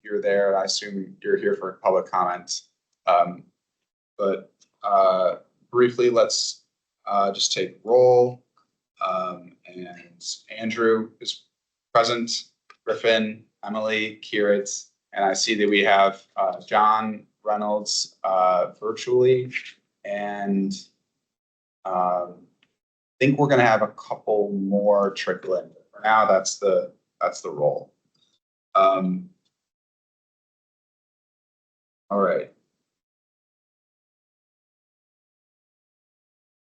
you're there. I assume you're here for public comment. But briefly, let's just take roll. And Andrew is present, Griffin, Emily, Kirit, and I see that we have John Reynolds virtually, and I think we're going to have a couple more trickle in. For now, that's the roll. All right.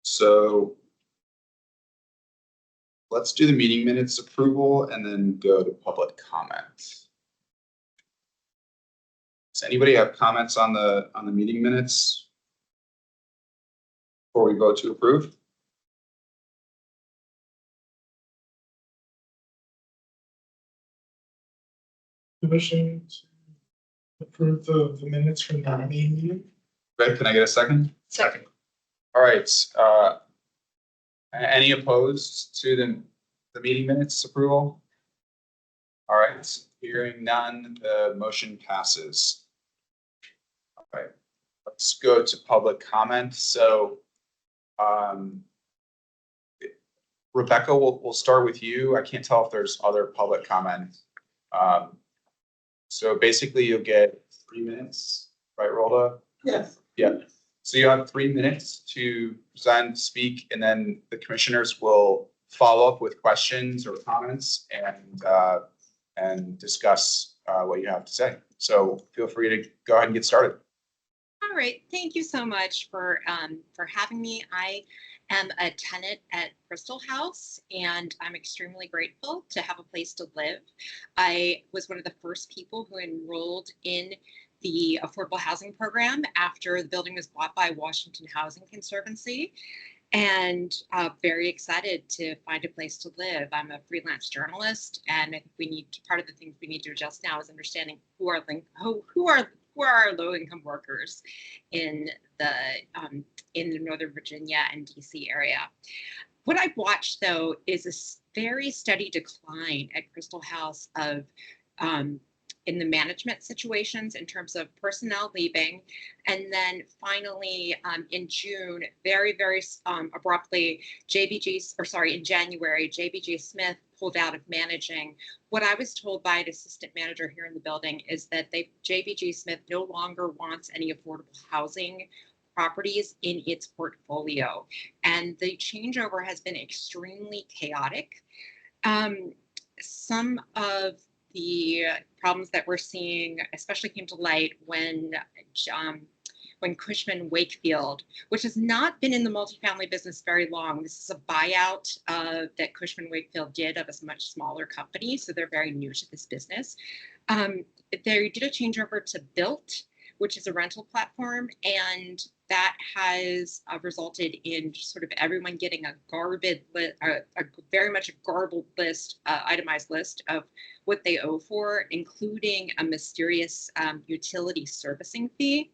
So let's do the meeting minutes approval and then go to public comment. Does anybody have comments on the meeting minutes before we vote to approve? Motion to approve the minutes from the main meeting. Great, can I get a second? Second. All right, any opposed to the meeting minutes approval? All right, hearing none, the motion passes. All right, let's go to public comment. So, Rebecca, we'll start with you. I can't tell if there's other public comment. So basically you'll get 3 minutes, right, Rhoda? Yes. Yeah. So you have 3 minutes to present, speak, and then the commissioners will follow up with questions or comments and discuss what you have to say. So feel free to go ahead and get started. All right, thank you so much for having me. I am a tenant at Crystal House, and I'm extremely grateful to have a place to live. I was one of the first people who enrolled in the affordable housing program after the building was bought by Washington Housing Conservancy, and very excited to find a place to live. I'm a freelance journalist, and I think part of the things we need to adjust now is understanding who are our low-income workers in the Northern Virginia and DC area. What I've watched, though, is a very steady decline at Crystal House of in the management situations in terms of personnel leaving. And then finally, in June, very abruptly, in January, JBG Smith pulled out of managing. What I was told by an assistant manager here in the building is that JBG Smith no longer wants any affordable housing properties in its portfolio. And the changeover has been extremely chaotic. Some of the problems that we're seeing especially came to light when Cushman Wakefield, which has not been in the multifamily business very long. This is a buyout that Cushman Wakefield did of a much smaller company, so they're very new to this business. They did a changeover to Built, which is a rental platform, and that has resulted in sort of everyone getting very much a garbled list, itemized list of what they owe for, including a mysterious utility servicing fee.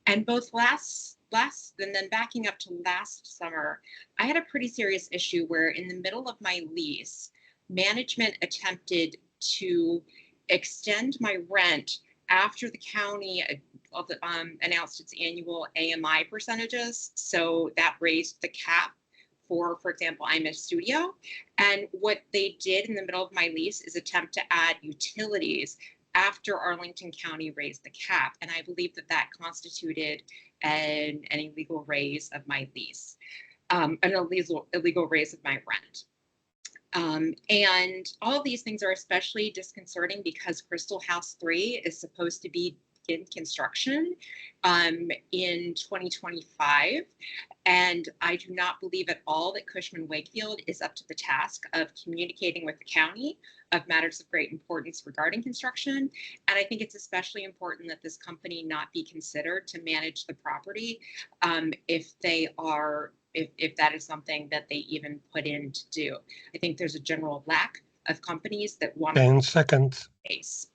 And both and then backing up to last summer, I had a pretty serious issue where in the middle of my lease, management attempted to extend my rent after the county announced its annual AMI percentages. So that raised the cap for example, I'm a studio. And what they did in the middle of my lease is attempt to add utilities after Arlington County raised the cap. And I believe that constituted an illegal raise of my lease, an illegal raise of my rent. And all of these things are especially disconcerting because Crystal House 3 is supposed to be in construction in 2025. And I do not believe at all that Cushman Wakefield is up to the task of communicating with the county of matters of great importance regarding construction. And I think it's especially important that this company not be considered to manage the property if that is something that they even put in to do. I think there's a general lack of companies that want 10 seconds.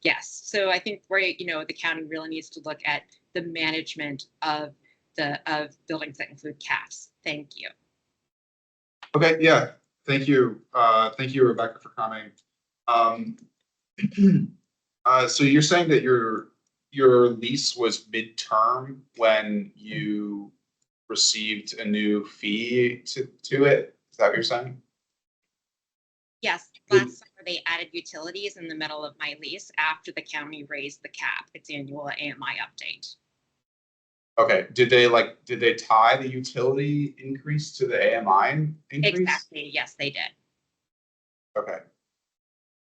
Yes. So I think the county really needs to look at the management of buildings that include CAFs. Thank you. Okay, yeah. Thank you. Thank you, Rebecca, for coming. So you're saying that your lease was midterm when you received a new fee to it? Is that what you're saying? Yes, last summer they added utilities in the middle of my lease after the county raised the cap, its annual AMI update. Okay, did they tie the utility increase to the AMI increase? Exactly, yes, they did. Okay,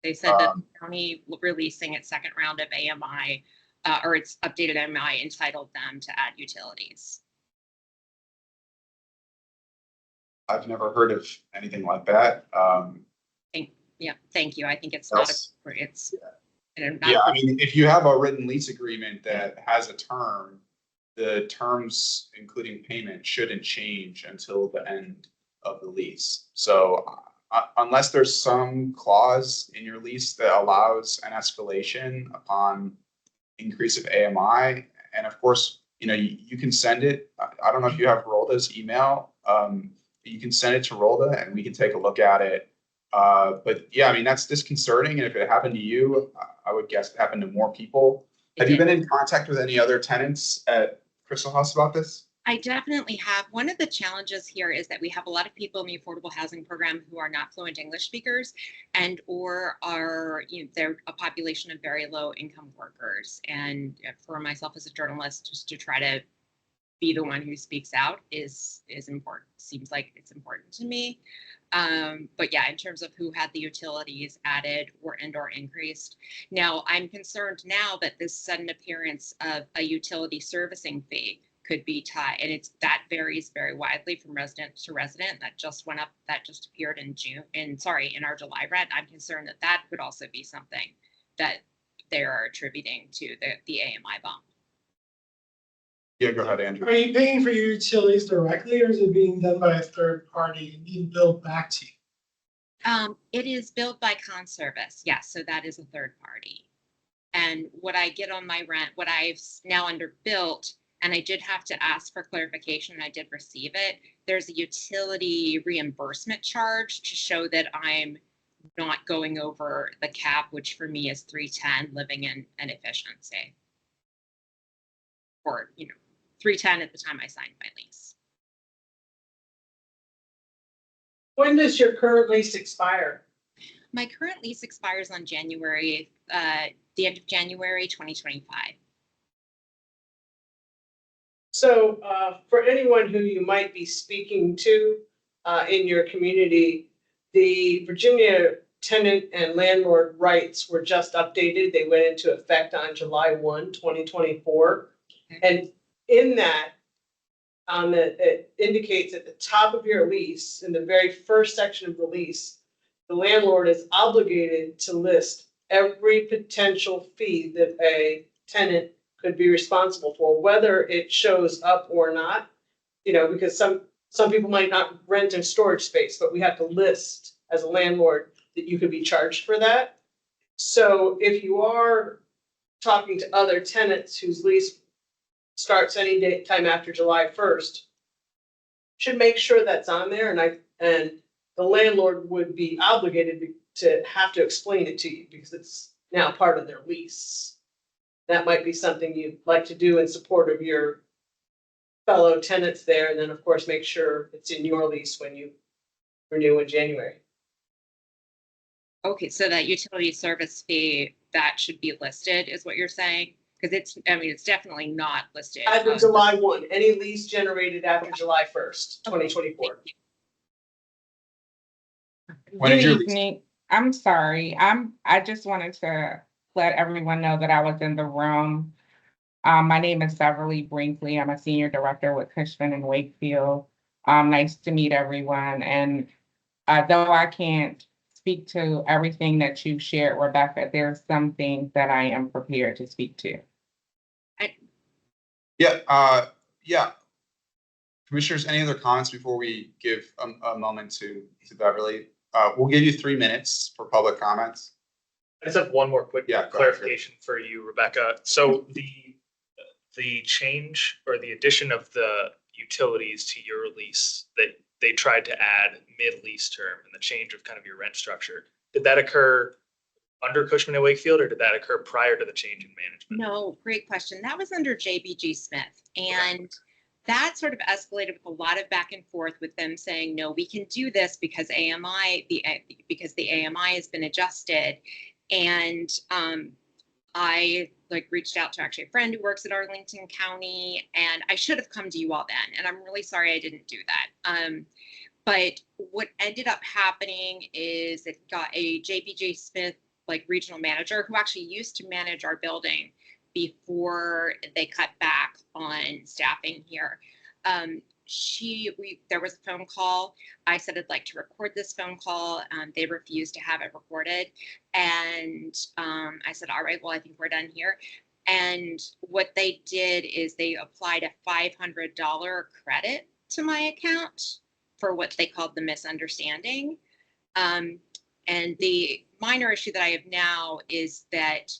They said that the county releasing its second round of AMI, or its updated AMI entitled them to add utilities. I've never heard of anything like that. Thank you. I think it's not Else- appropriate. It's Yeah, I mean, if you have a written lease agreement that has a term, the terms, including payment, shouldn't change until the end of the lease. So unless there's some clause in your lease that allows an escalation upon increase of AMI, and of course, you can send it. I don't know if you have Rolda's email. You can send it to Rolda and we can take a look at it. But yeah, I mean, that's disconcerting. And if it happened to you, I would guess it happened to more people. Have you been in contact with any other tenants at Crystal House about this? I definitely have. One of the challenges here is that we have a lot of people in the affordable housing program who are not fluent English speakers and or are, they're a population of very low income workers. And for myself as a journalist, just to try to be the one who speaks out is important. Seems like it's important to me. But yeah, in terms of who had the utilities added or increased. Now, I'm concerned now that this sudden appearance of a utility servicing fee could be tied, and that varies very widely from resident to resident. That just went up, that just appeared in in our July rent. I'm concerned that that could also be something that they are attributing to the AMI bump. Yeah, go ahead, Andrew. Are you paying for your utilities directly, or is it being done by a third party and being billed back to you? It is billed by Conservice, yes, so that is a third party. And what I get on my rent, what I've now underbuilt, and I did have to ask for clarification, and I did receive it, there's a utility reimbursement charge to show that I'm not going over the cap, which for me is 310, living in an efficiency. Or, 310 at the time I signed my lease. When does your current lease expire? My current lease expires on the end of January 2025. So for anyone who you might be speaking to in your community, the Virginia tenant and landlord rights were just updated. They went into effect on July 1, 2024. Okay. And in that, it indicates at the top of your lease, in the very first section of the lease, the landlord is obligated to list every potential fee that a tenant could be responsible for, whether it shows up or not. Because some people might not rent in storage space, but we have to list as a landlord that you could be charged for that. So if you are talking to other tenants whose lease starts any time after July 1st, should make sure that's on there, and the landlord would be obligated to have to explain it to you because it's now part of their lease. That might be something you'd like to do in support of your fellow tenants there, and then of course make sure it's in your lease when you renew in January. Okay, so that utility service fee, that should be listed, is what you're saying? Because it's definitely not listed. As of July 1, any lease generated after July 1st, 2024. When is your Good evening. I'm sorry. I just wanted to let everyone know that I was in the room. My name is Beverly Brinkley. I'm a senior director with Cushman and Wakefield. Nice to meet everyone. And though I can't speak to everything that you shared, Rebecca, there's some things that I am prepared to speak to. Yeah. Commissioners, any other comments before we give a moment to Beverly? We'll give you 3 minutes for public comments. I just have one more quick clarification for you, Rebecca. So the change or the addition of the utilities to your lease that they tried to add mid-lease term and the change of kind of your rent structure, did that occur under Cushman and Wakefield, or did that occur prior to the change in management? No, great question. That was under JBG Smith. And that sort of escalated with a lot of back and forth with them saying, no, we can do this because because the AMI has been adjusted. And I reached out to actually a friend who works at Arlington County, and I should have come to you all then. And I'm really sorry I didn't do that. But what ended up happening is it got a JBJ Smith regional manager who actually used to manage our building before they cut back on staffing here. There was a phone call. I said I'd like to record this phone call. They refused to have it recorded. And I said, all right, well, I think we're done here. And what they did is they applied a $500 credit to my account for what they called the misunderstanding. And the minor issue that I have now is that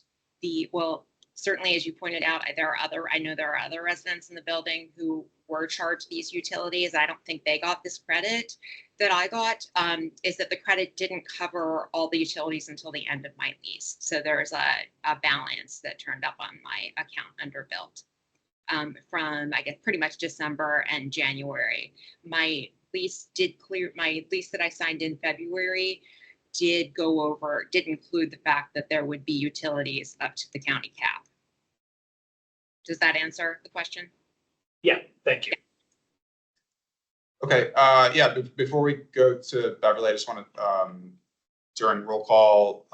certainly as you pointed out, I know there are other residents in the building who were charged these utilities. I don't think they got this credit that I got, is that the credit didn't cover all the utilities until the end of my lease. So there's a balance that turned up on my account underbuilt from, I guess, pretty much December and January. My lease that I signed in February did include the fact that there would be utilities up to the county cap. Does that answer the question? Yeah, thank you. Okay, yeah, before we go to Beverly, I just want to, during roll call,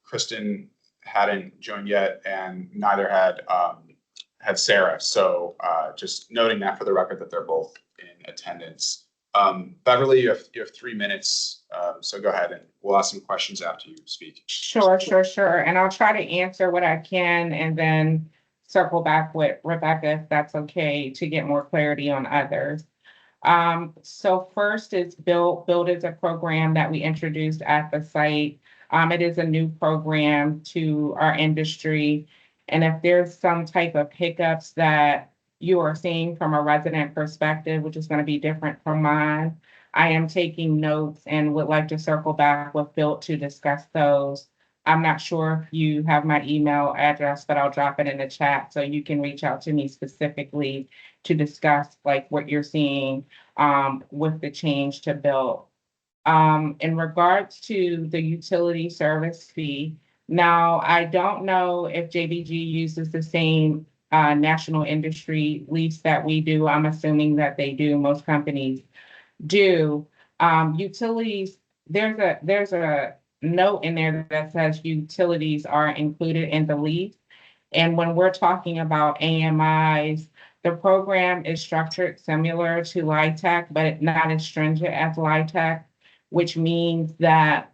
Kristen hadn't joined yet, and neither had Sarah. So just noting that for the record that they're both in attendance. Beverly, you have 3 minutes, so go ahead and we'll ask some questions after you speak. Sure. And I'll try to answer what I can and then circle back with Rebecca, if that's okay, to get more clarity on others. So first is Build is a program that we introduced at the site. It is a new program to our industry. And if there's some type of hiccups that you are seeing from a resident perspective, which is going to be different from mine, I am taking notes and would like to circle back with Bill to discuss those. I'm not sure if you have my email address, but I'll drop it in the chat so you can reach out to me specifically to discuss what you're seeing with the change to Bill. In regards to the utility service fee, now I don't know if JBG uses the same national industry lease that we do. I'm assuming that they do. Most companies do. Utilities, there's a note in there that says utilities are included in the lease. And when we're talking about AMIs, the program is structured similar to LIHTC, but not as stringent as LIHTC, which means that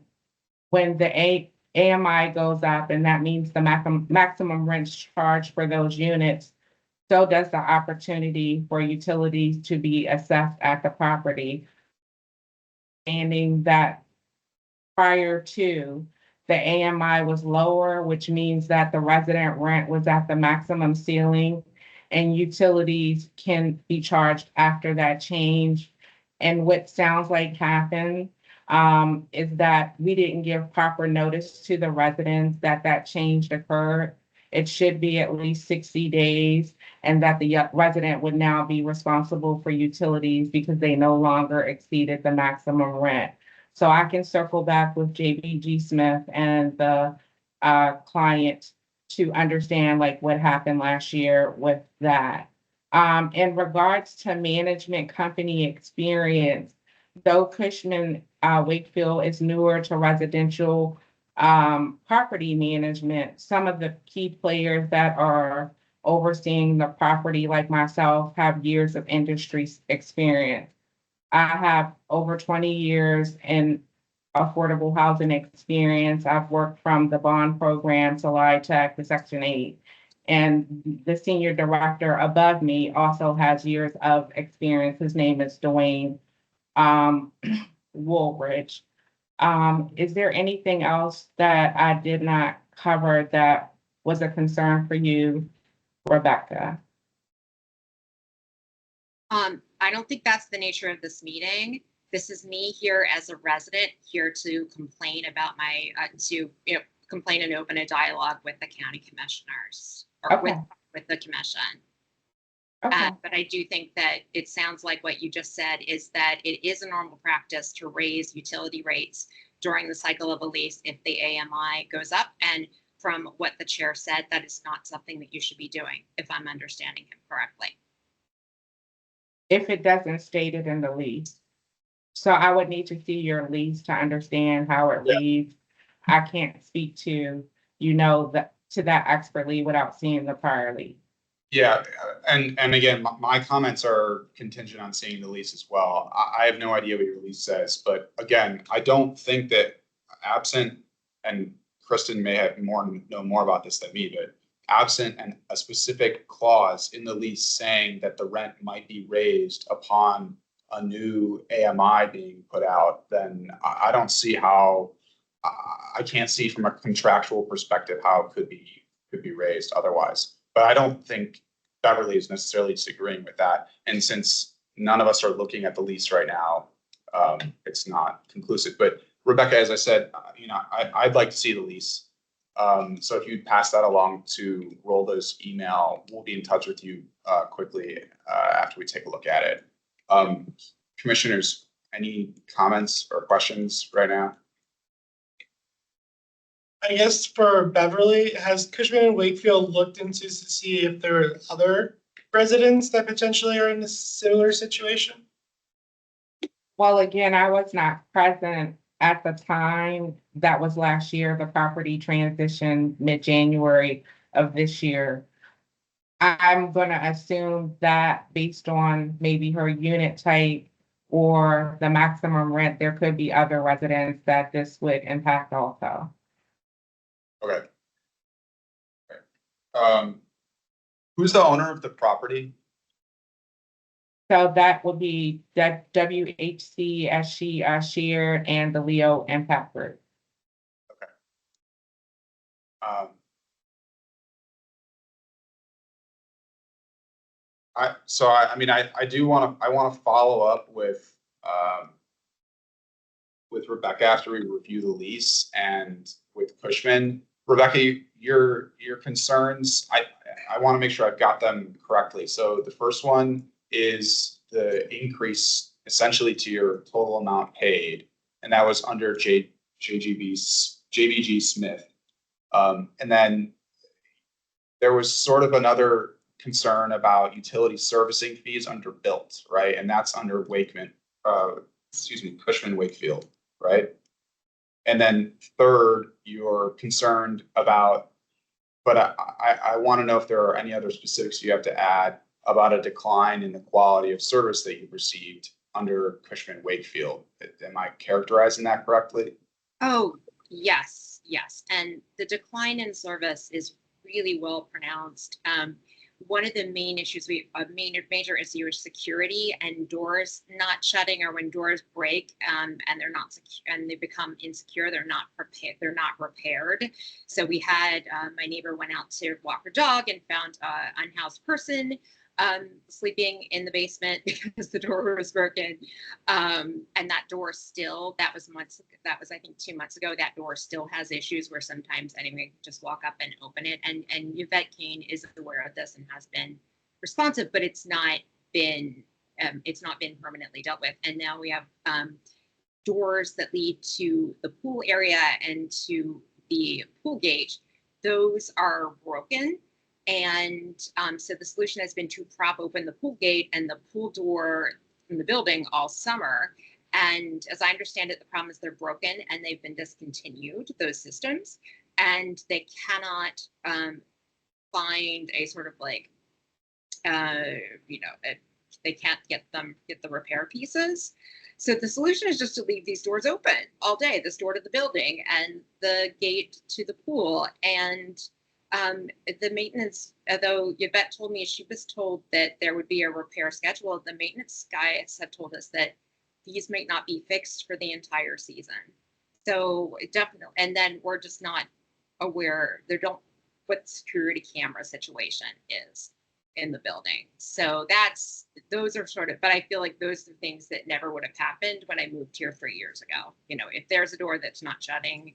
when the AMI goes up, and that means the maximum rent charge for those units, so does the opportunity for utilities to be assessed at the property. Understanding that prior to, the AMI was lower, which means that the resident rent was at the maximum ceiling, and utilities can be charged after that change. And what sounds like happened is that we didn't give proper notice to the residents that change occurred. It should be at least 60 days, and that the resident would now be responsible for utilities because they no longer exceeded the maximum rent. So I can circle back with JBG Smith and the client to understand what happened last year with that. In regards to management company experience, though Cushman Wakefield is newer to residential property management, some of the key players that are overseeing the property, like myself, have years of industry experience. I have over 20 years in affordable housing experience. I've worked from the bond program to LIHTC to Section 8. And the senior director above me also has years of experience. His name is Dwayne Woolridge. Is there anything else that I did not cover that was a concern for you, Rebecca? I don't think that's the nature of this meeting. This is me here as a resident, here to complain about complain and open a dialogue with the county commissioners or Okay. with the commission. Okay. But I do think that it sounds like what you just said is that it is a normal practice to raise utility rates during the cycle of a lease if the AMI goes up. And from what the chair said, that is not something that you should be doing, if I'm understanding him correctly. If it doesn't state it in the lease. So I would need to see your lease to understand how it Yeah. reads. I can't speak to, to that expertly without seeing the prior lease. Yeah, and again, my comments are contingent on seeing the lease as well. I have no idea what your lease says, but again, I don't think that absent, and Kristen may know more about this than me, but absent and a specific clause in the lease saying that the rent might be raised upon a new AMI being put out, then I don't see how, I can't see from a contractual perspective how it could be raised otherwise. But I don't think Beverly is necessarily disagreeing with that. And since none of us are looking at the lease right now, it's not conclusive. But Rebecca, as I said, I'd like to see the lease. So if you'd pass that along to Rolda's email, we'll be in touch with you quickly after we take a look at it. Commissioners, any comments or questions right now? I guess for Beverly, has Cushman and Wakefield looked into to see if there are other residents that potentially are in a similar situation? Well, again, I was not present at the time. That was last year. The property transitioned mid-January of this year. I'm going to assume that based on maybe her unit type or the maximum rent, there could be other residents that this would impact also. Okay. Who's the owner of the property? So that would be that WHC as she shared and the Leo Impact Group. I do want to follow up with Rebecca after we review the lease and with Cushman. Rebecca, your concerns, I want to make sure I've got them correctly. So the first one is the increase essentially to your total amount paid, and that was under JBG Smith. And then there was sort of another concern about utility servicing fees under built, right? And that's under Cushman Wakefield, right? And then third, you're concerned about, but I want to know if there are any other specifics you have to add about a decline in the quality of service that you've received under Cushman Wakefield. Am I characterizing that correctly? Oh, yes. And the decline in service is really well pronounced. One of the main issues major issue is security and doors not shutting, or when doors break and they're not secure and they become insecure, they're not repaired. So we had my neighbor went out to walk her dog and found an unhoused person sleeping in the basement because the door was broken. And that door still, that was I think 2 months ago, that door still has issues where sometimes anyone can just walk up and open it. And Yvette Kane is aware of this and has been responsive, but it's not been permanently dealt with. And now we have doors that lead to the pool area and to the pool gate. Those are broken. And so the solution has been to prop open the pool gate and the pool door in the building all summer. And as I understand it, the problem is they're broken and they've been discontinued, those systems, and they cannot find a sort of like, they can't get the repair pieces. So the solution is just to leave these doors open all day, this door to the building and the gate to the pool. And the maintenance, although Yvette told me she was told that there would be a repair schedule, the maintenance guys have told us that these might not be fixed for the entire season. So definitely, and then we're just not aware, what the security camera situation is in the building. So those are sort of, but I feel like those are things that never would have happened when I moved here 3 years ago. If there's a door that's not shutting,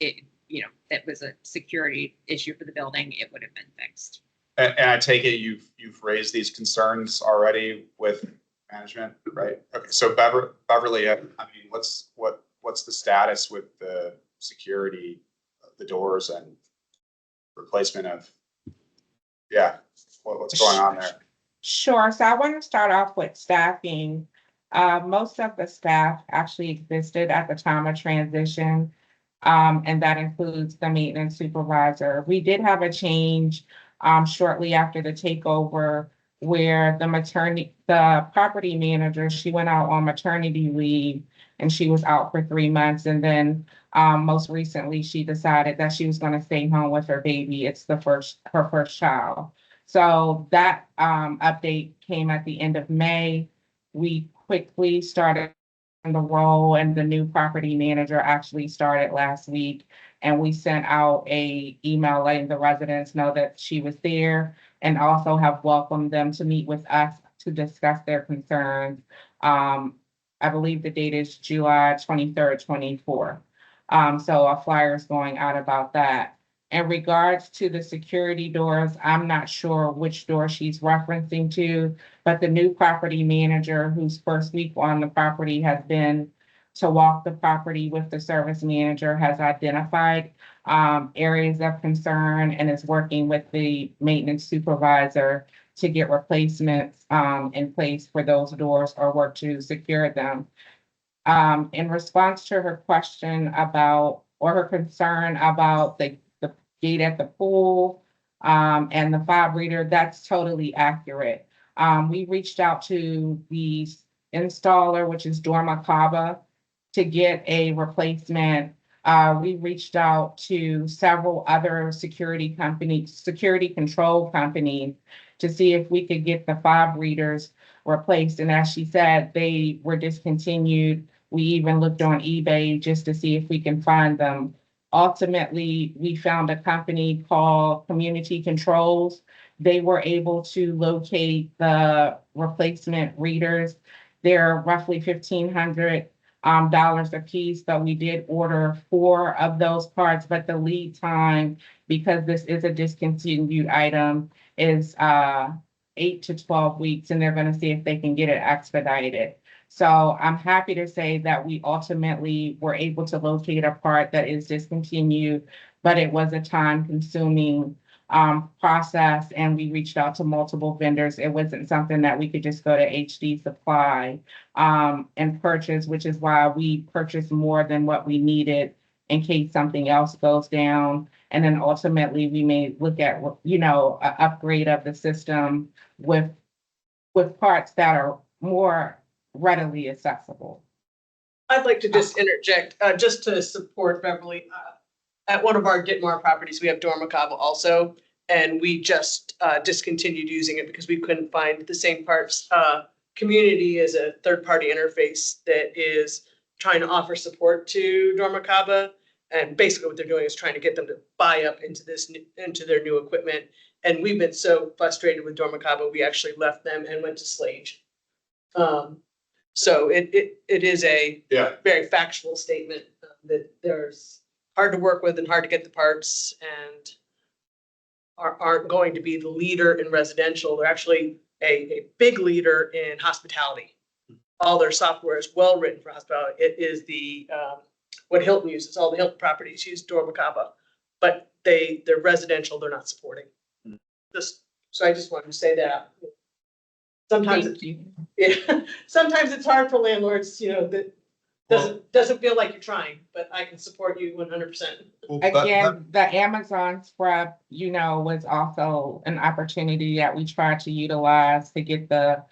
that was a security issue for the building, it would have been fixed. And I take it you've raised these concerns already with management, right? Okay, so Beverly, I mean, what's the status with the security, the doors and replacement of, what's going on there? Sure. So I want to start off with staffing. Most of the staff actually existed at the time of transition, and that includes the maintenance supervisor. We did have a change shortly after the takeover where the property manager, she went out on maternity leave and she was out for 3 months. And then most recently, she decided that she was going to stay home with her baby. It's her first child. So that update came at the end of May. We quickly started the role, and the new property manager actually started last week. And we sent out a email letting the residents know that she was there, and also have welcomed them to meet with us to discuss their concerns. I believe the date is July 23rd, 24th. So a flyer is going out about that. In regards to the security doors, I'm not sure which door she's referencing to, but the new property manager whose first week on the property has been to walk the property with the service manager has identified areas of concern and is working with the maintenance supervisor to get replacements in place for those doors or work to secure them. In response to her question about, or her concern about the gate at the pool and the fob reader, that's totally accurate. We reached out to the installer, which is Dormacaba, to get a replacement. We reached out to several other security control companies to see if we could get the fob readers replaced. And as she said, they were discontinued. We even looked on eBay just to see if we can find them. Ultimately, we found a company called Community Controls. They were able to locate the replacement readers. They're roughly $1,500 a piece, but we did order 4 of those parts, but the lead time, because this is a discontinued item, is 8 to 12 weeks, and they're going to see if they can get it expedited. So I'm happy to say that we ultimately were able to locate a part that is discontinued, but it was a time-consuming process, and we reached out to multiple vendors. It wasn't something that we could just go to HD Supply and purchase, which is why we purchased more than what we needed in case something else goes down. And then ultimately, we may look at, an upgrade of the system with parts that are more readily accessible. I'd like to just interject, just to support Beverly. At one of our Ditmar properties, we have Dormacaba also, and we just discontinued using it because we couldn't find the same parts. Community is a third-party interface that is trying to offer support to Dormacaba, and basically what they're doing is trying to get them to buy up into their new equipment. And we've been so frustrated with Dormacaba, we actually left them and went to Slage. So it is a very factual statement that there's hard to work with and hard to get the parts, and aren't going to be the leader in residential. They're actually a big leader in hospitality. All their software is well written for hospitality. It is what Hilton uses. All the Hilton properties use Dormacaba, but they're residential. They're not supporting. So I just wanted to say that. Sometimes sometimes it's hard for landlords, that doesn't feel like you're trying, but I can support you 100%. Again, the Amazon scrub, was also an opportunity that we tried to utilize to get the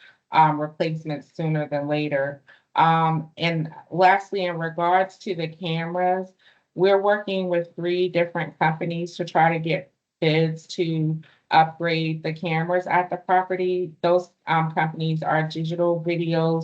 replacements sooner than later. And lastly, in regards to the cameras, we're working with 3 different companies to try to get bids to upgrade the cameras at the property. Those companies are Digital Video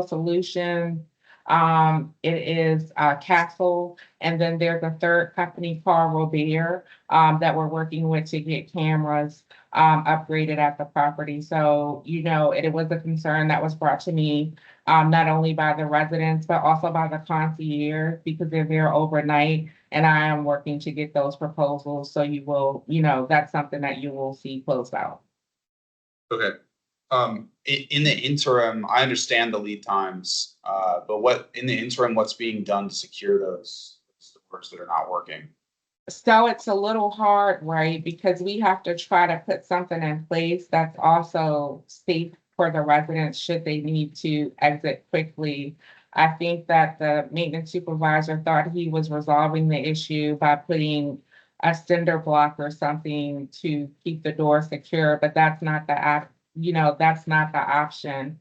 Solutions. It is Castle, and then there's a third company called Robert that we're working with to get cameras upgraded at the property. So, it was a concern that was brought to me not only by the residents, but also by the concierge, because they're there overnight. And I am working to get those proposals, so you will, that's something that you will see closed out. Okay. In the interim, I understand the lead times, but in the interim, what's being done to secure those stores that are not working? So it's a little hard, right? Because we have to try to put something in place that's also safe for the residents should they need to exit quickly. I think that the maintenance supervisor thought he was resolving the issue by putting a cinder block or something to keep the door secure, but that's not that's not the option.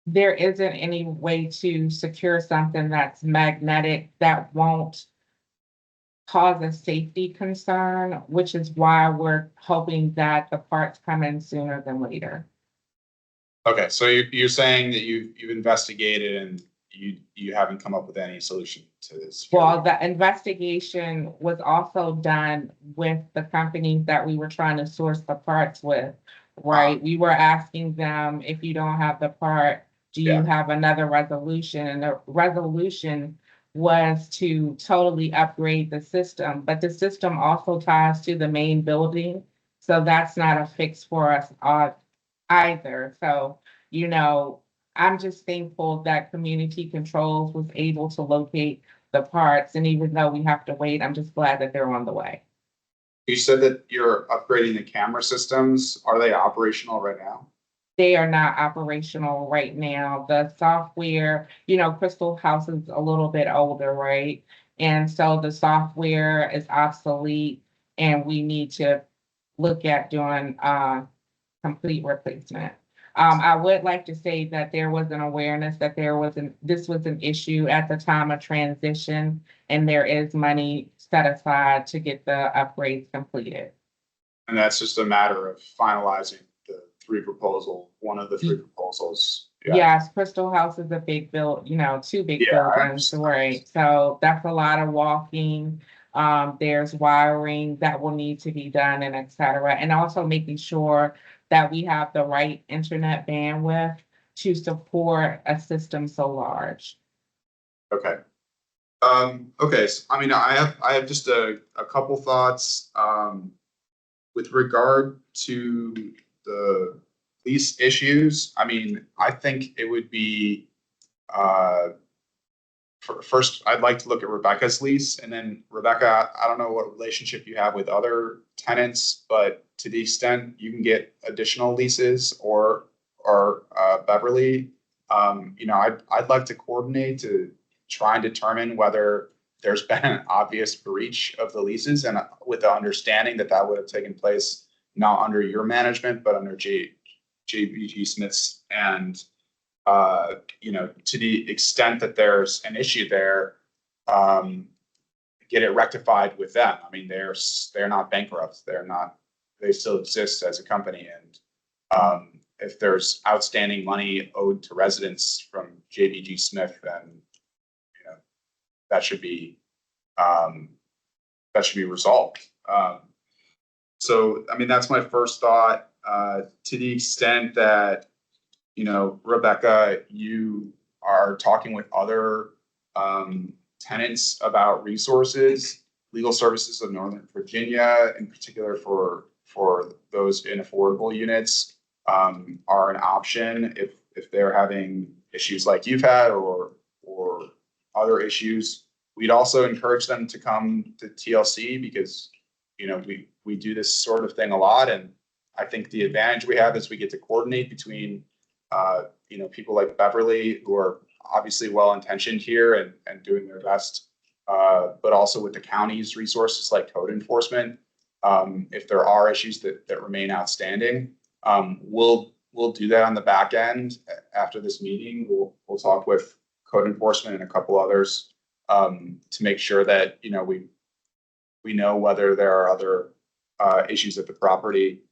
There isn't any way to secure something that's magnetic that won't cause a safety concern, which is why we're hoping that the parts come in sooner than later. Okay, so you're saying that you've investigated and you haven't come up with any solution to this? Well, the investigation was also done with the companies that we were trying to source the parts with, right? We were asking them, if you don't have the part, do you have another resolution? And the resolution was to totally upgrade the system, but the system also ties to the main building. So that's not a fix for us either. So, I'm just thankful that community controls was able to locate the parts. And even though we have to wait, I'm just glad that they're on the way. You said that you're upgrading the camera systems. Are they operational right now? They are not operational right now. The software, Crystal House is a little bit older, right? And so the software is obsolete and we need to look at doing complete replacement. I would like to say that there was an awareness that this was an issue at the time of transition, and there is money set aside to get the upgrades completed. And that's just a matter of finalizing one of the three proposals. Yeah. Yes, Crystal House is a big two big buildings, right? So that's a lot of walking. There's wiring that will need to be done and et cetera. And also making sure that we have the right internet bandwidth to support a system so large. Okay. Okay. So, I have just a couple thoughts, with regard to the lease issues. I think it would be, first, I'd like to look at Rebecca's lease, and then Rebecca, I don't know what relationship you have with other tenants, but to the extent you can get additional leases or Beverly, I'd like to coordinate to try and determine whether there's been an obvious breach of the leases, and with the understanding that would have taken place not under your management, but under JBG Smith's. And to the extent that there's an issue there, get it rectified with them. They're not bankrupt. They still exist as a company. And if there's outstanding money owed to residents from JBG Smith, then that should be resolved. So that's my first thought. To the extent that Rebecca, you are talking with other tenants about resources, legal services of Northern Virginia, in particular for those in affordable units, are an option if they're having issues like you've had or other issues. We'd also encourage them to come to TLC because we do this sort of thing a lot, and I think the advantage we have is we get to coordinate between people like Beverly, who are obviously well-intentioned here and doing their best, but also with the county's resources like code enforcement. If there are issues that remain outstanding, we'll do that on the back end. After this meeting, we'll talk with code enforcement and a couple others to make sure that we know whether there are other issues at the property.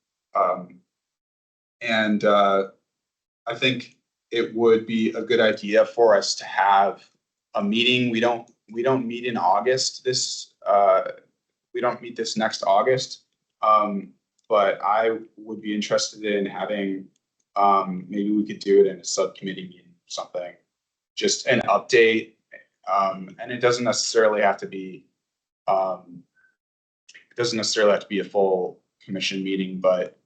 And I think it would be a good idea for us to have a meeting. We don't meet in August. We don't meet this next August. But I would be interested in having, maybe we could do it in a subcommittee meeting something, just an update. And it doesn't necessarily have to be, a full commission meeting, but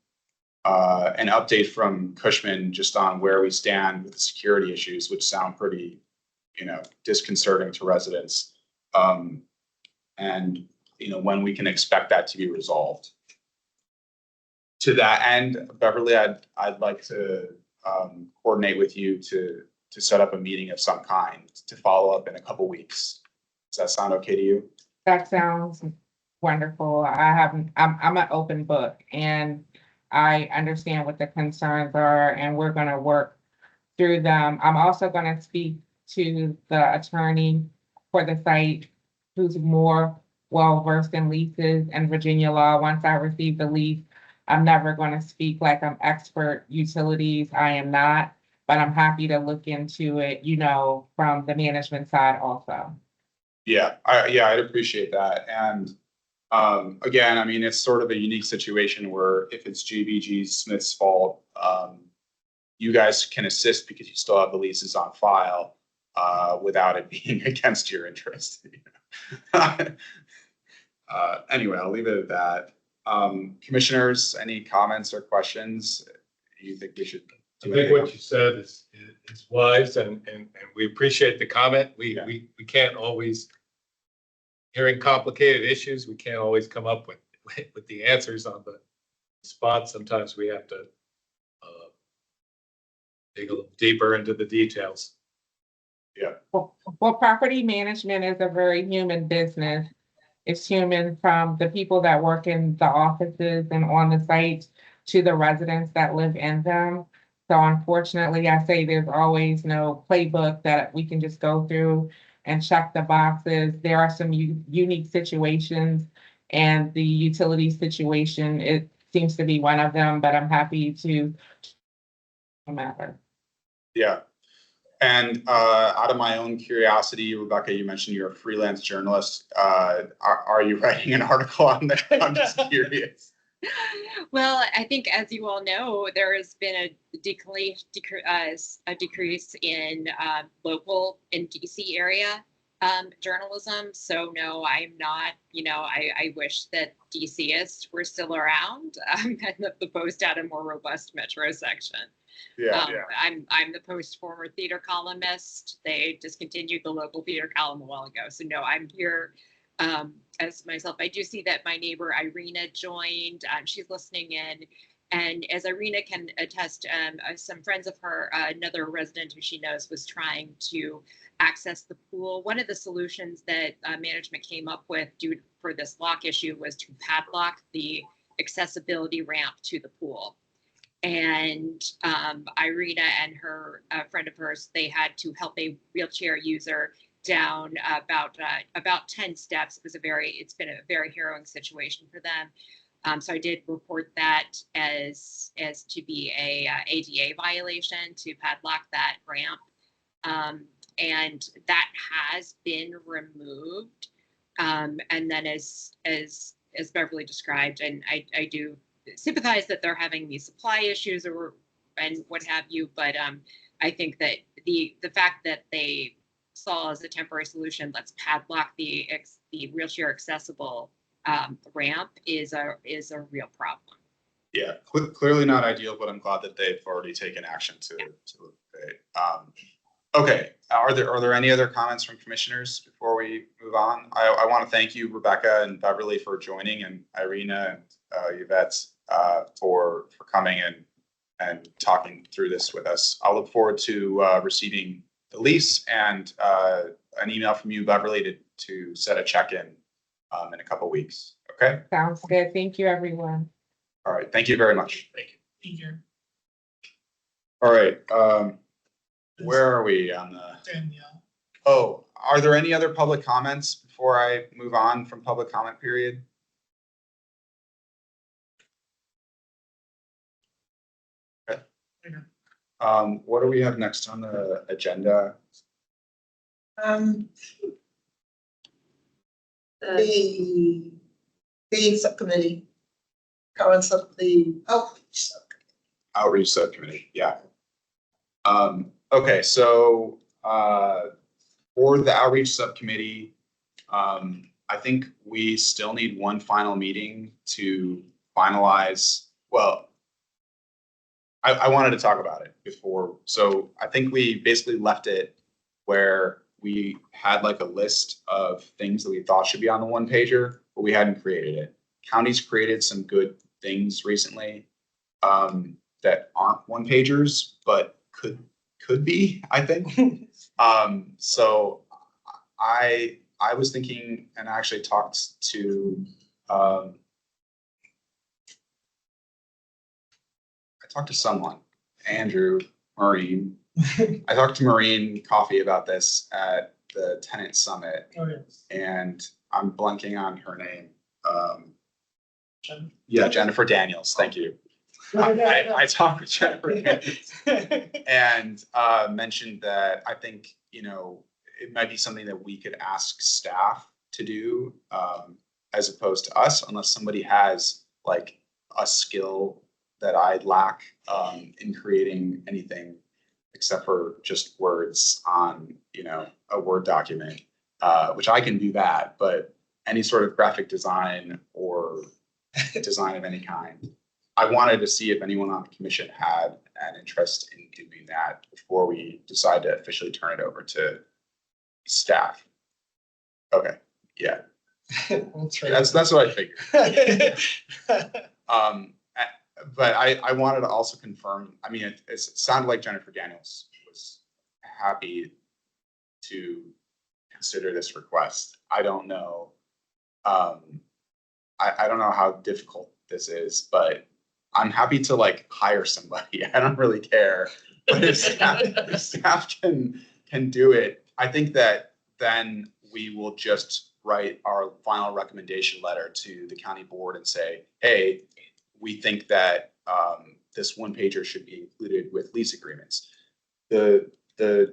an update from Cushman just on where we stand with the security issues, which sound pretty, disconcerting to residents. And, when we can expect that to be resolved. To that end, Beverly, I'd like to coordinate with you to set up a meeting of some kind to follow up in a couple weeks. Does that sound okay to you? That sounds wonderful. I'm an open book and I understand what the concerns are and we're gonna work through them. I'm also gonna speak to the attorney for the site who's more well-versed in leases and Virginia law. Once I receive the lease, I'm never gonna speak like I'm expert utilities. I am not, but I'm happy to look into it, from the management side also. Yeah, I'd appreciate that. And again, I mean, it's sort of a unique situation where if it's GBG Smith's fault, you guys can assist because you still have the leases on file without it being against your interest. Anyway, I'll leave it at that. Commissioners, any comments or questions you think we should? I think what you said is wise and we appreciate the comment. We can't always, hearing complicated issues, we can't always come up with the answers on the spot. Sometimes we have to dig a little deeper into the details. Yeah. Well, property management is a very human business. It's human from the people that work in the offices and on the site to the residents that live in them. So unfortunately, I say there's always no playbook that we can just go through and check the boxes. There are some unique situations and the utility situation, it seems to be one of them, but I'm happy to matter. Yeah. And out of my own curiosity, Rebecca, you mentioned you're a freelance journalist. Are you writing an article on that? I'm just curious. Well, I think, as you all know, there has been a decrease in local and DC area journalism. So no, I'm not. I wish that DCists were still around and that the Post had a more robust metro section. Yeah. I'm the Post former theater columnist. They discontinued the local theater column a while ago. So no, I'm here as myself. I do see that my neighbor Irina joined. She's listening in. And as Irina can attest, some friends of her, another resident who she knows was trying to access the pool. One of the solutions that management came up with for this lock issue was to padlock the accessibility ramp to the pool. And Irina and her friend of hers, they had to help a wheelchair user down about 10 steps. It's been a very harrowing situation for them. So I did report that as to be a ADA violation to padlock that ramp. And that has been removed. And then as Beverly described, and I do sympathize that they're having these supply issues and what have you, but I think that the fact that they saw as a temporary solution, let's padlock the wheelchair accessible ramp is a real problem. Yeah, clearly not ideal, but I'm glad that they've already taken action to okay. Are there any other comments from commissioners before we move on? I want to thank you, Rebecca and Beverly, for joining, and Irina and Yvette for coming and talking through this with us. I'll look forward to receiving the lease and an email from you, Beverly, to set a check-in in a couple weeks. Okay. Sounds good. Thank you, everyone. All right. Thank you very much. Thank you. Thank you. All right. Where are we on the? Danielle. Oh, are there any other public comments before I move on from public comment period? Okay. What do we have next on the agenda? The subcommittee, current the outreach subcommittee. Outreach subcommittee, yeah. Okay, so for the outreach subcommittee, I think we still need one final meeting to finalize. Well, I wanted to talk about it before. So I think we basically left it where we had like a list of things that we thought should be on the one pager, but we hadn't created it. County's created some good things recently that aren't one pagers, but could be, I think. So I was thinking, and I actually talked to someone, Andrew, Maureen. I talked to Maureen Coffey about this at the Tenant Summit, Oh, yes. and I'm blanking on her name. Jen? Yeah, Jennifer Daniels. Thank you. I talked with Jennifer Daniels and mentioned that I think, you know, it might be something that we could ask staff to do as opposed to us, unless somebody has like a skill that I lack in creating anything except for just words on, you know, a Word document, which I can do that, but any sort of graphic design or design of any kind. I wanted to see if anyone on the commission had an interest in doing that before we decide to officially turn it over to staff. Okay, yeah, That's right. that's what I figured. But I wanted to also confirm, I mean, it sounded like Jennifer Daniels was happy to consider this request. I don't know. I don't know how difficult this is, but I'm happy to like hire somebody. I don't really care. But if staff can do it, I think that then we will just write our final recommendation letter to the county board and say, hey, we think that this one pager should be included with lease agreements. The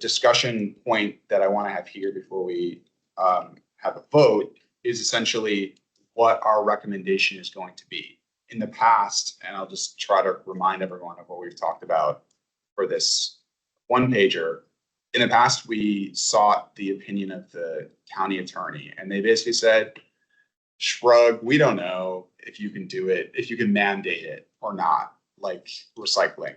discussion point that I want to have here before we have a vote is essentially what our recommendation is going to be. In the past, and I'll just try to remind everyone of what we've talked about for this one pager. In the past, we sought the opinion of the county attorney, and they basically said, shrug, we don't know if you can do it, if you can mandate it or not, like recycling.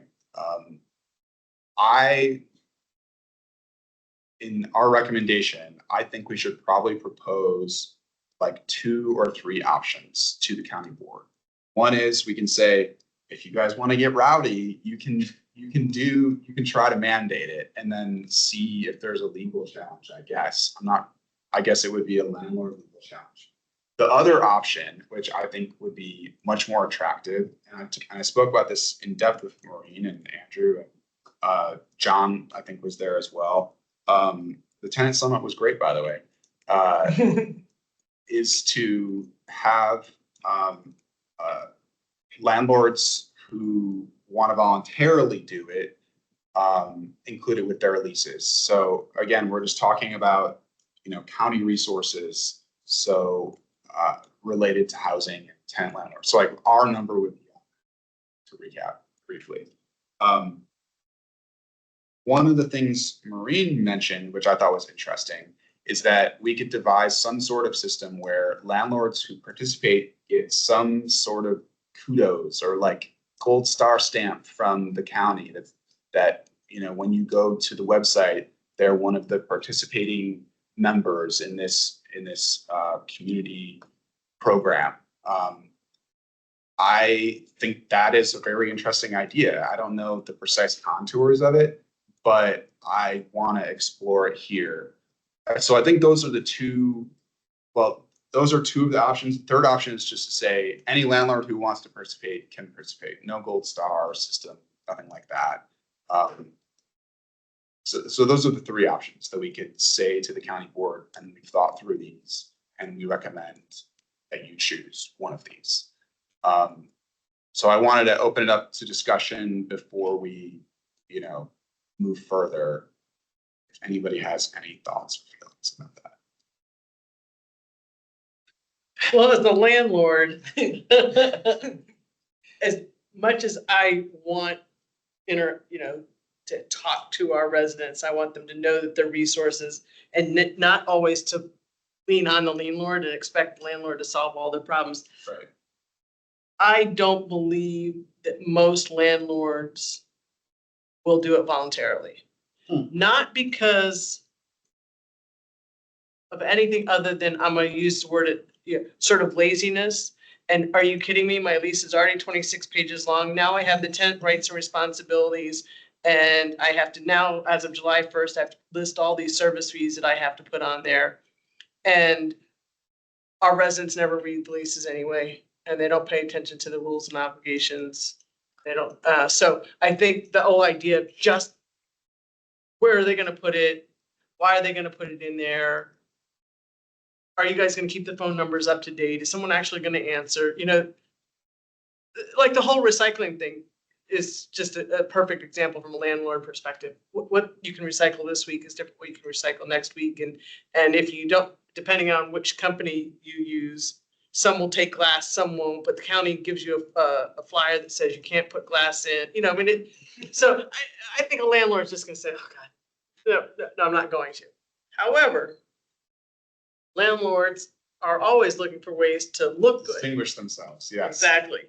In our recommendation, I think we should probably propose like 2 or 3 options to the county board. One is we can say, if you guys want to get rowdy, you can try to mandate it and then see if there's a legal challenge, I guess. I guess it would be a landlord legal challenge. The other option, which I think would be much more attractive, and I spoke about this in depth with Maureen and Andrew, and John, I think, was there as well. The Tenant Summit was great, by the way, is to have landlords who want to voluntarily do it included with their leases. So again, we're just talking about, you know, county resources. So related to housing and tenant landlords. So like our number would be, to recap briefly. One of the things Maureen mentioned, which I thought was interesting, is that we could devise some sort of system where landlords who participate get some sort of kudos or like gold star stamp from the county that you know, when you go to the website, they're one of the participating members in this community program. I think that is a very interesting idea. I don't know the precise contours of it, but I want to explore it here. So I think those are the two. Well, those are 2 of the options. The third option is just to say any landlord who wants to participate can participate. No gold star system, nothing like that. So those are the 3 options that we could say to the county board, and we've thought through these, and we recommend that you choose one of these. So I wanted to open it up to discussion before we, you know, move further. If anybody has any thoughts or feelings about that. Well, as a landlord, as much as I want to to talk to our residents. I want them to know that they're resources and not always to lean on the landlord and expect the landlord to solve all their problems. Right. I don't believe that most landlords will do it voluntarily. Not because of anything other than, I'm gonna use the word, sort of laziness. And are you kidding me? My lease is already 26 pages long. Now I have the tenant rights and responsibilities. And I have to now, as of July 1st, I have to list all these service fees that I have to put on there. And our residents never read the leases anyway, and they don't pay attention to the rules and obligations. They don't, so I think the whole idea of just where are they gonna put it? Why are they gonna put it in there? Are you guys gonna keep the phone numbers up to date? Is someone actually gonna answer? You know, like the whole recycling thing is just a perfect example from a landlord perspective. What you can recycle this week is different what you can recycle next week. And if you don't, depending on which company you use, some will take glass, some won't, but the county gives you a flyer that says you can't put glass in, you know, I mean, so I think a landlord's just gonna say, oh God, no, I'm not going to. However, landlords are always looking for ways to look good. Distinguish themselves, yes. Exactly.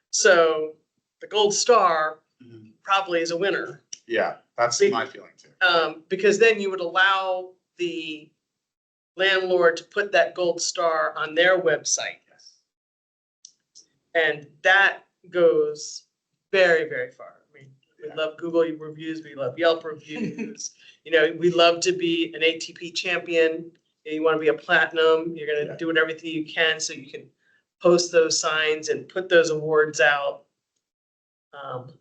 So the gold star probably is a winner. Yeah, that's my feeling too. Because then you would allow the landlord to put that gold star on their website. Yes. And that goes very, very far. I mean, we love Google reviews, we love Yelp reviews. You know, we love to be an ATP champion. You want to be a platinum, you're going to do everything you can so you can post those signs and put those awards out.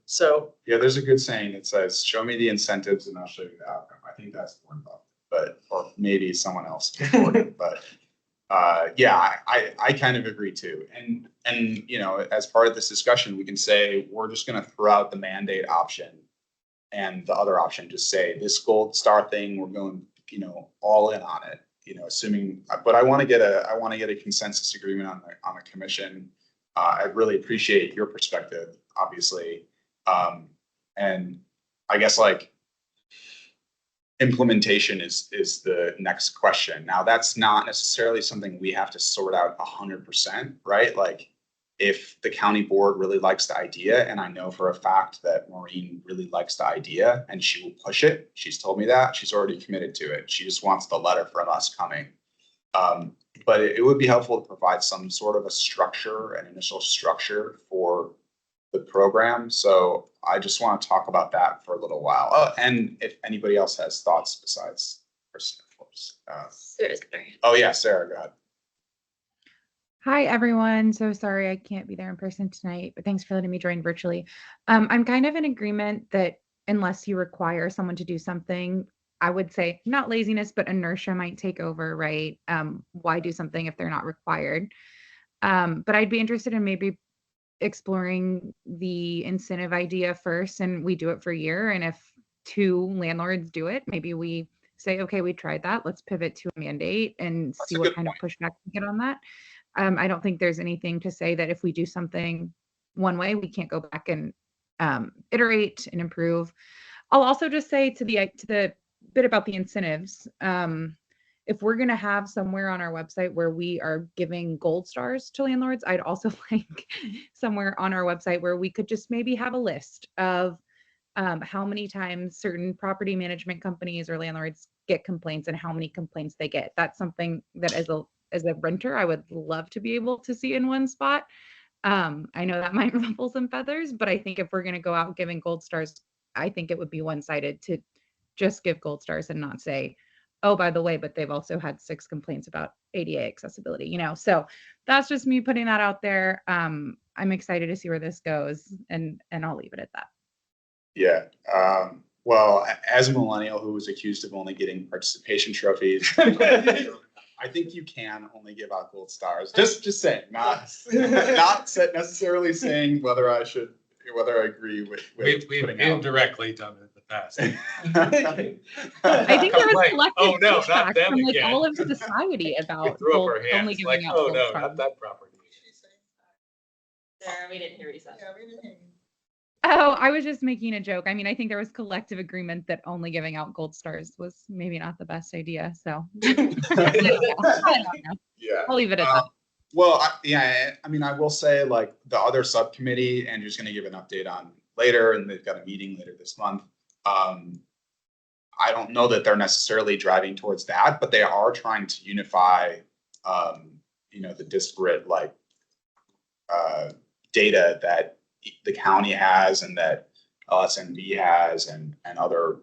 So yeah, there's a good saying that says, show me the incentives and I'll show you the outcome. I think that's Warren Buffett, but, or maybe someone else, but yeah, I kind of agree too. And, you know, as part of this discussion, we can say, we're just going to throw out the mandate option and the other option, just say this gold star thing, we're going, you know, all in on it, you know, assuming, but I want to get a consensus agreement on the commission. I really appreciate your perspective, obviously. And I guess like implementation is the next question. Now, that's not necessarily something we have to sort out 100%, right? Like if the county board really likes the idea, and I know for a fact that Maureen really likes the idea and she will push it. She's told me that. She's already committed to it. She just wants the letter from us coming. But it would be helpful to provide some sort of a structure, an initial structure for the program. So I just want to talk about that for a little while. Oh, and if anybody else has thoughts besides Kristen, of course. Oh yeah, Sarah, go ahead. Hi, everyone. So sorry I can't be there in person tonight, but thanks for letting me join virtually. I'm kind of in agreement that unless you require someone to do something, I would say not laziness, but inertia might take over, right? Why do something if they're not required? But I'd be interested in maybe exploring the incentive idea first, and we do it for a year. And if 2 landlords do it, maybe we say, okay, we tried that. Let's pivot to a mandate and see what kind of pushback we get on that. I don't think there's anything to say that if we do something one way, we can't go back and iterate and improve. I'll also just say to the bit about the incentives. If we're going to have somewhere on our website where we are giving gold stars to landlords, I'd also like somewhere on our website where we could just maybe have a list of how many times certain property management companies or landlords get complaints and how many complaints they get. That's something that as a renter, I would love to be able to see in one spot. I know that might ruffle some feathers, but I think if we're going to go out giving gold stars, I think it would be one-sided to just give gold stars and not say, oh, by the way, but they've also had 6 complaints about ADA accessibility, you know? So that's just me putting that out there. I'm excited to see where this goes, and I'll leave it at that. Yeah. Well, as a millennial who was accused of only getting participation trophies, I think you can only give out gold stars. Just saying, not necessarily saying whether I agree with We've putting out. indirectly done it in the past. I think there was Complaint. collective Oh, no, not pushback them from like again. all of society We about threw up gold, our only hands giving like, out oh, gold no, stars. not that property. Sarah, we didn't hear you. Yeah, we didn't hear you. Oh, I was just making a joke. I mean, I think there was collective agreement that only giving out gold stars was maybe not the best idea. So I don't know. Yeah. I'll leave it at that. Well, I mean, I will say like the other subcommittee, Andrew's going to give an update on later, and they've got a meeting later this month. I don't know that they're necessarily driving towards that, but they are trying to unify, the disparate like data that the county has and that LSNV has and other,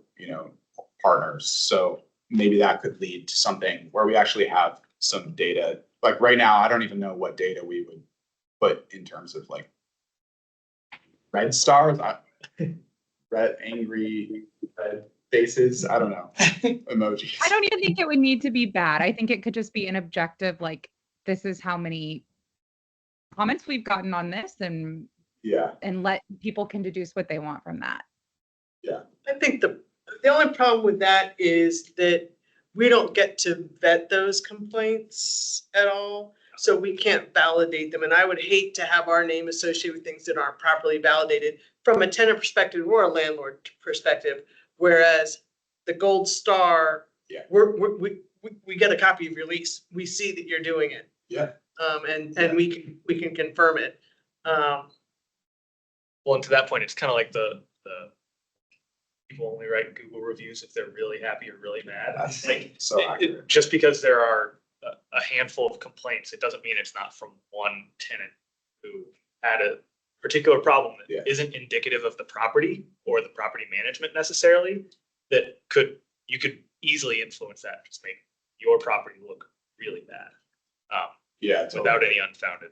partners. So maybe that could lead to something where we actually have some data. Like right now, I don't even know what data we would put in terms of like red stars, red, angry, red faces. I don't know. Emojis. I don't even think it would need to be bad. I think it could just be an objective, like, this is how many comments we've gotten on this, and let people can deduce what they want from that. Yeah. I think the only problem with that is that we don't get to vet those complaints at all. So we can't validate them. And I would hate to have our name associated with things that aren't properly validated from a tenant perspective or a landlord perspective. Whereas the gold star, we get a copy of your lease. We see that you're doing it. Yeah. And we can confirm it. Well, and to that point, it's kind of like the people only write Google reviews if they're really happy or really mad. That's Like, so accurate. just because there are a handful of complaints, it doesn't mean it's not from one tenant who had a particular problem that isn't indicative of the property or the property management necessarily. You could easily influence that, just make your property look really bad. Without any unfounded.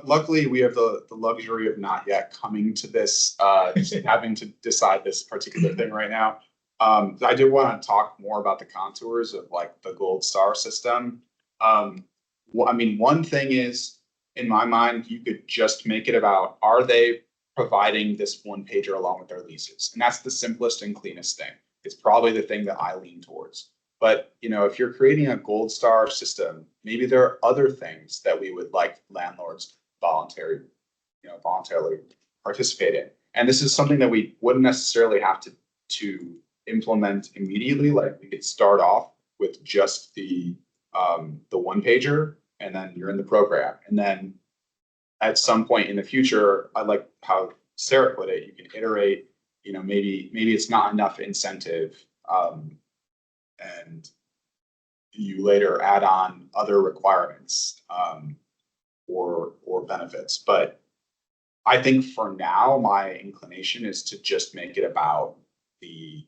Luckily we have the luxury of not yet coming to this, just having to decide this particular thing right now. I did want to talk more about the contours of like the gold star system. I mean, one thing is, in my mind, you could just make it about, are they providing this one pager along with their leases? And that's the simplest and cleanest thing. It's probably the thing that I lean towards. But, if you're creating a gold star system, maybe there are other things that we would like landlords voluntarily participate in. And this is something that we wouldn't necessarily have to implement immediately. Like we could start off with just the one pager, and then you're in the program. And then at some point in the future, I like how Sarah put it, you can iterate, maybe it's not enough incentive. And you later add on other requirements or benefits. But I think for now, my inclination is to just make it about the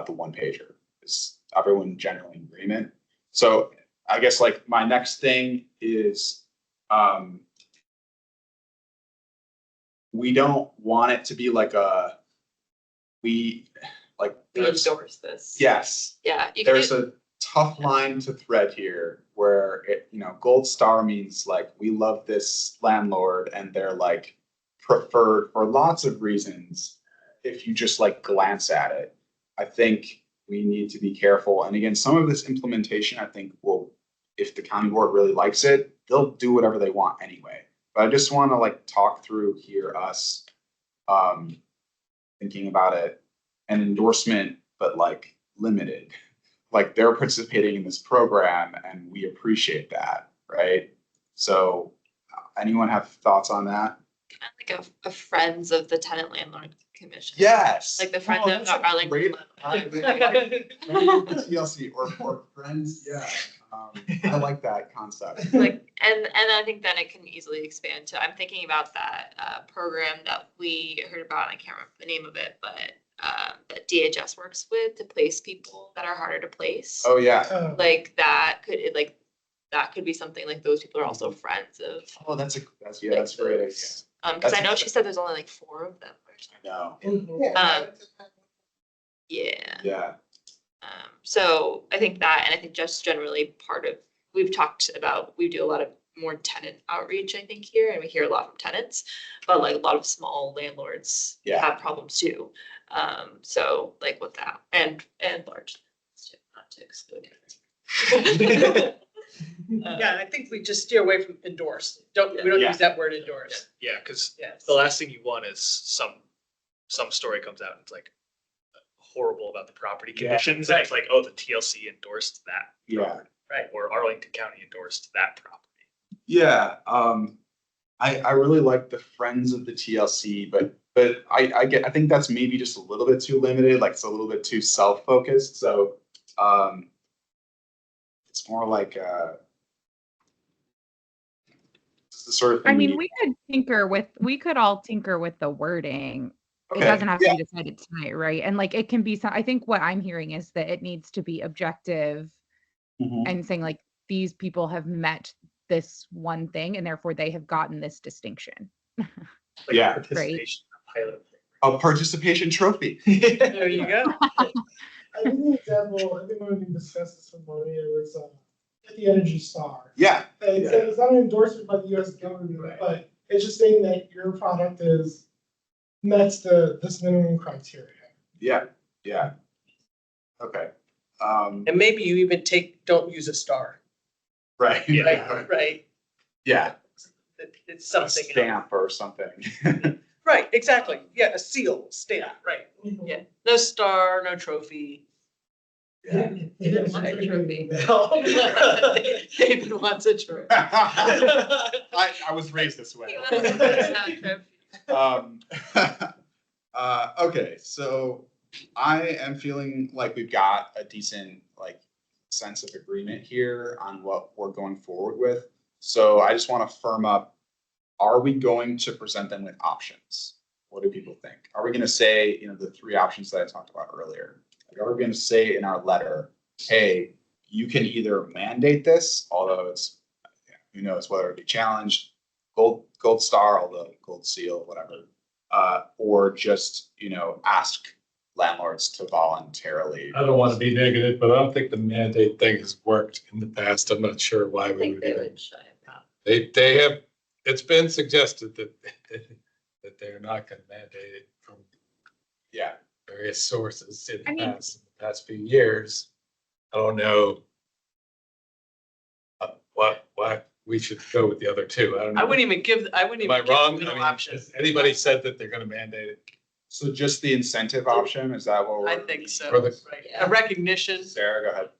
one pager. Is everyone generally in agreement? So I guess like my next thing is we don't want it to be like we endorse this. Yes. Yeah. There's a tough line to thread here where gold star means like we love this landlord and they're like preferred for lots of reasons. If you just like glance at it, I think we need to be careful. And again, some of this implementation, I think if the county board really likes it, they'll do whatever they want anyway. But I just want to like talk through here us thinking about it. An endorsement, but like limited, like they're participating in this program and we appreciate that, right? So anyone have thoughts on that? Like a Friends of the Tenant Landlord Commission. Yes. Like the Friends of Arlington. TLC or Friends. Yeah. I like that concept. Like, and I think then it can easily expand to, I'm thinking about that program that we heard about, I can't remember the name of it, but that DHS works with to place people that are harder to place. Oh yeah. Like that could be something like those people are also friends of. Oh, that's a great idea. Because I know she said there's only like 4 of them or something. I know. Yeah. So I think that, and I think just generally we've talked about, we do a lot of more tenant outreach, I think, here, and we hear a lot from tenants, but like a lot of small landlords have problems too. So like with that and large, not to exclude it. Yeah, I think we just steer away from endorse. We don't Yeah. use that word endorse. Yeah, because Yes. the last thing you want is some story comes out and it's like horrible about the property Yeah. conditions. And it's like, oh, the TLC endorsed that. Yeah. Right. Or Arlington County endorsed that property. Yeah, I really like the Friends of the TLC, but I think that's maybe just a little bit too limited, like it's a little bit too self-focused, so, it's more like, it's the sort of thing. I mean, we could all tinker with the wording. It Okay, doesn't have to yeah. be decided tonight, right? And like, it can be some, I think what I'm hearing is that it needs to be objective Mhm. and saying like, these people have met this one thing and therefore they have gotten this distinction. Like Yeah. participation in a pilot. A participation trophy. There you go. I think the example, I think when we discussed this with Maria was get the Energy Star. Yeah, It's not an endorsement by the US government, but it's just saying that your product is meets this minimum criteria. yeah, yeah. Okay. And maybe you even don't use a star, Right. Yeah. right? Yeah, It's a something. else. stamp or something. Right, exactly. Yeah, a seal, stamp, right. Yeah, no star, no trophy. David wants a trophy. David wants a trophy. I was raised this way. Okay, so I am feeling like we've got a decent sense of agreement here on what we're going forward with. So I just want to firm up, are we going to present them with options? What do people think? Are we going to say, the three options that I talked about earlier? Are we going to say in our letter, hey, you can either mandate this, although it's, who knows whether it'd be challenged, gold star, although gold seal, whatever, or just, ask landlords to voluntarily. I don't want to be negative, but I don't think the mandate thing has worked in the past. I'm not sure why I we think would they even. would shut it down. They have, it's been suggested that they're not going to mandate it from Yeah, various sources in I mean- the past few years. I don't know why we should go with the other two. I don't know. I wouldn't even give Am I give wrong? the I middle mean, option. has anybody said that they're going to mandate it? so just the incentive option, is that what we're? I think so. For the- Right. Yeah. A recognition. Sarah, go ahead.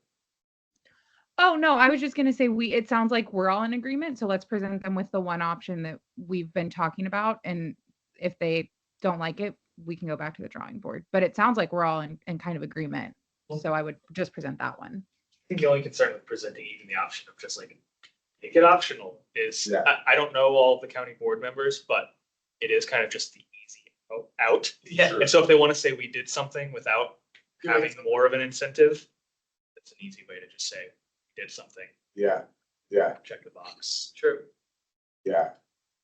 Oh, no, I was just gonna say, it sounds like we're all in agreement, so let's present them with the one option that we've been talking about, and if they don't like it, we can go back to the drawing board, but it sounds like we're all in kind of agreement, so I would just present that one. I think the only concern with presenting even the option of just make it optional is, Yeah. I don't know all of the county board members, but it is kind of just the easy out. Yeah. And so if they want to say we did something without having more of an incentive, it's an easy way to just say, we did something, Yeah, check the box. True. yeah.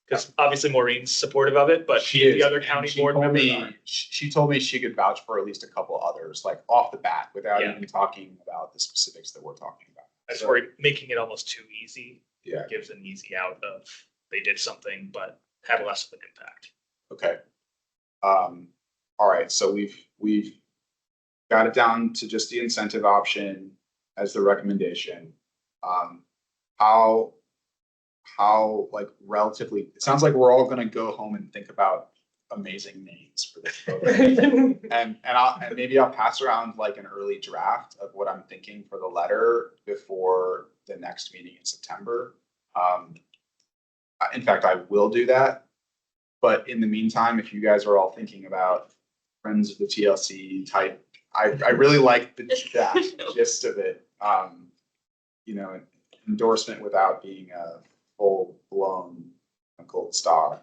Because obviously Maureen's supportive of it, but She is. the other and county she board told members me- aren't. She told me she could vouch for at least a couple others, like off the bat, without Yeah. even talking about the specifics that we're talking about. I just So, worry making it almost too easy Yeah, gives an easy out of they did something, but had less of an impact. okay. All right, so we've got it down to just the incentive option as the recommendation. How relatively, it sounds like we're all gonna go home and think about amazing names for this program. And maybe I'll pass around an early draft of what I'm thinking for the letter before the next meeting in September. In fact, I will do that. But in the meantime, if you guys are all thinking about Friends of the TLC type, I really like that gist of it. Endorsement without being a full-blown gold star.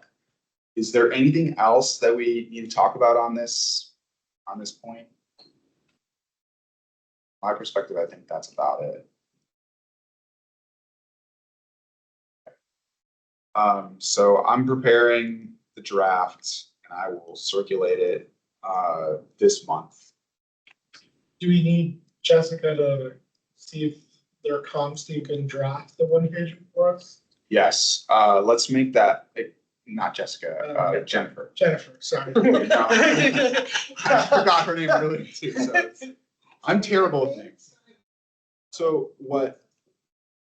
Is there anything else that we need to talk about on this point? My perspective, I think that's about it. So I'm preparing the draft and I will circulate it this month. Do we need Jessica to see if their comps team can draft the one page for us? Yes, let's make that, not Jessica, Jennifer. Jennifer, sorry. I forgot her name earlier too, so I'm terrible with names. So what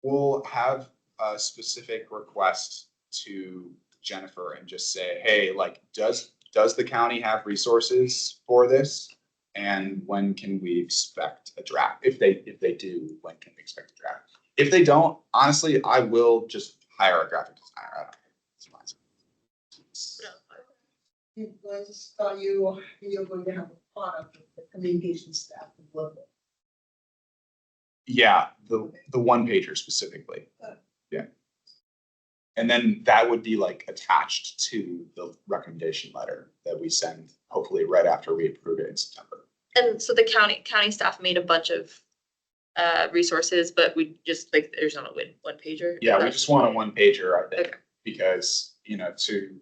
we'll have a specific request to Jennifer and just say, hey, like, does the county have resources for this? And when can we expect a draft? If they do, when can we expect a draft? If they don't, honestly, I will just hire a graphic designer. I don't care. It's fine. You're going to have a part of the communication staff to work with. Yeah, the one pager specifically. Yeah. And then that would be like attached to the recommendation letter that we send, hopefully right after we approve it in September. And so the county staff made a bunch of resources, but we just like, there's not a one pager. Yeah, we just want a one pager, I think, Okay. because, you know, to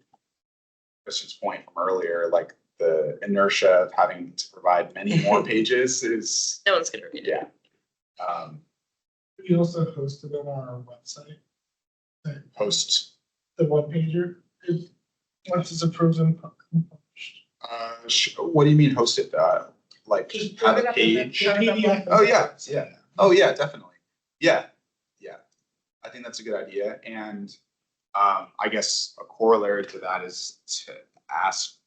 Christian's point from earlier, like the inertia of having to provide many more pages is, No one's gonna read it. yeah. We also hosted on our website. Post, The one pager, once it's approved and published. what do you mean host it? Like Just have put it a up in the- page? PDF. Oh, yeah, yeah. Oh, yeah, definitely. Yeah, yeah. I think that's a good idea. And I guess a corollary to that is to ask,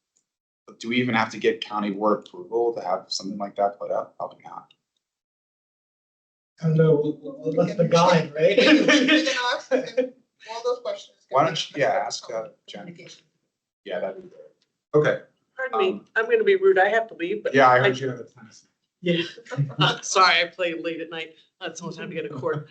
do we even have to get county board approval to have something like that put up? Probably not. I don't know, that's the guide, right? You can ask them all those questions. Why don't you, yeah, ask Jen. Communication. Yeah, that'd be great. Okay, Pardon me, I'm gonna be rude. I have to leave, but. yeah, I heard you have a tennis. Yeah. Sorry, I played late at night. It's almost time to go to court.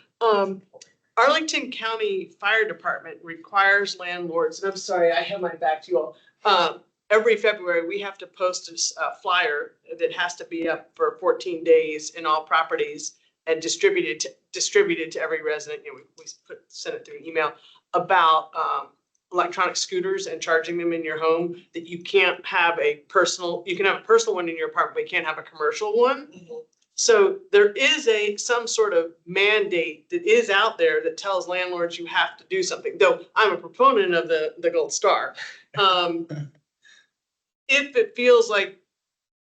Arlington County Fire Department requires landlords, and I'm sorry, I have my back to you all. Every February, we have to post a flyer that has to be up for 14 days in all properties and distributed to every resident. You know, we send it through email about electronic scooters and charging them in your home, that you can't have a personal, you can have a personal one in your apartment, but you can't have a commercial one. So there is some sort of mandate that is out there that tells landlords you have to do something, though I'm a proponent of the gold star. If it feels like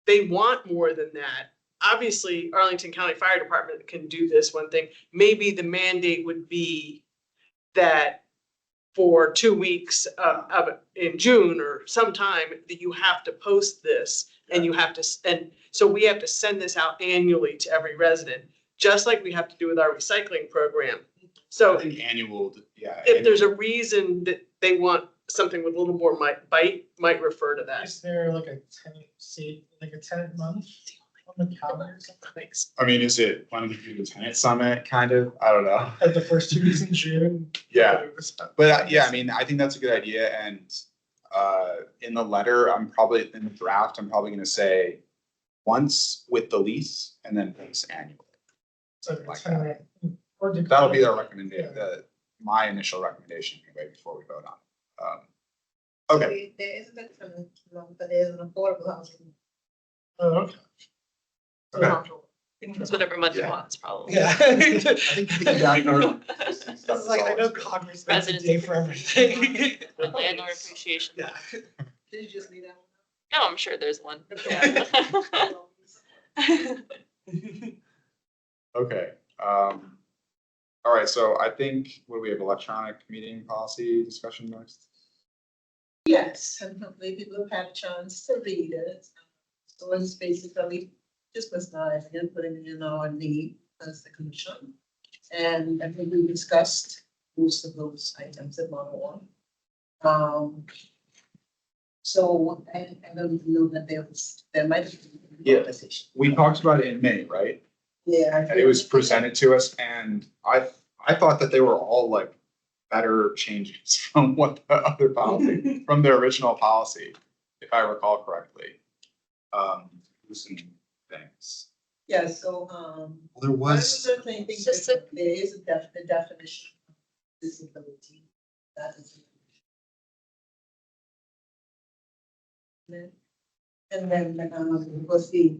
they want more than that, obviously Arlington County Fire Department can do this one thing. Maybe the mandate would be that for 2 weeks in June or sometime that you have to post this, and you have to, and so we have to send this out annually to every resident, just like we have to do with our recycling program. So I think annual, yeah. if there's a reason that they want something with a little more might refer to that. Is there like a tenant month on the calendar or something? I mean, is it one of the tenant summit kind of? I don't know. At the first 2 weeks in June? Yeah. But yeah, I mean, I think that's a good idea. And in the letter, in the draft, I'm probably gonna say once with the lease and then once annually. So Like tenant, or do- That'll be our recommendation, my initial recommendation anyway, before we vote on it. Okay, There isn't a tenant, but there's an affordable housing. Oh, okay. Okay. It's whatever money Yeah. wants, probably. Yeah. I think This is like, I know Congress spends a Residents day for everything. Landlord appreciation. Yeah. Did you just need that No, I'm sure there's one. one? Okay, all right, so I think, what do we have, electronic meeting policy discussion next? Yes, and hopefully people have had a chance to read it. So it's basically just personalizing and putting in our need as the commission. And I think we discussed most of those items in model one. So I don't know that there might be. Yeah. Conversation. We talked about it in May, right? Yeah. And it was presented to us, and I thought that they were all like better changes from what the other policy, from the original policy, if I recall correctly. Some things. Yeah, so, There one of the was, certain things, Just that there is a definition of disability. That is. And then, was the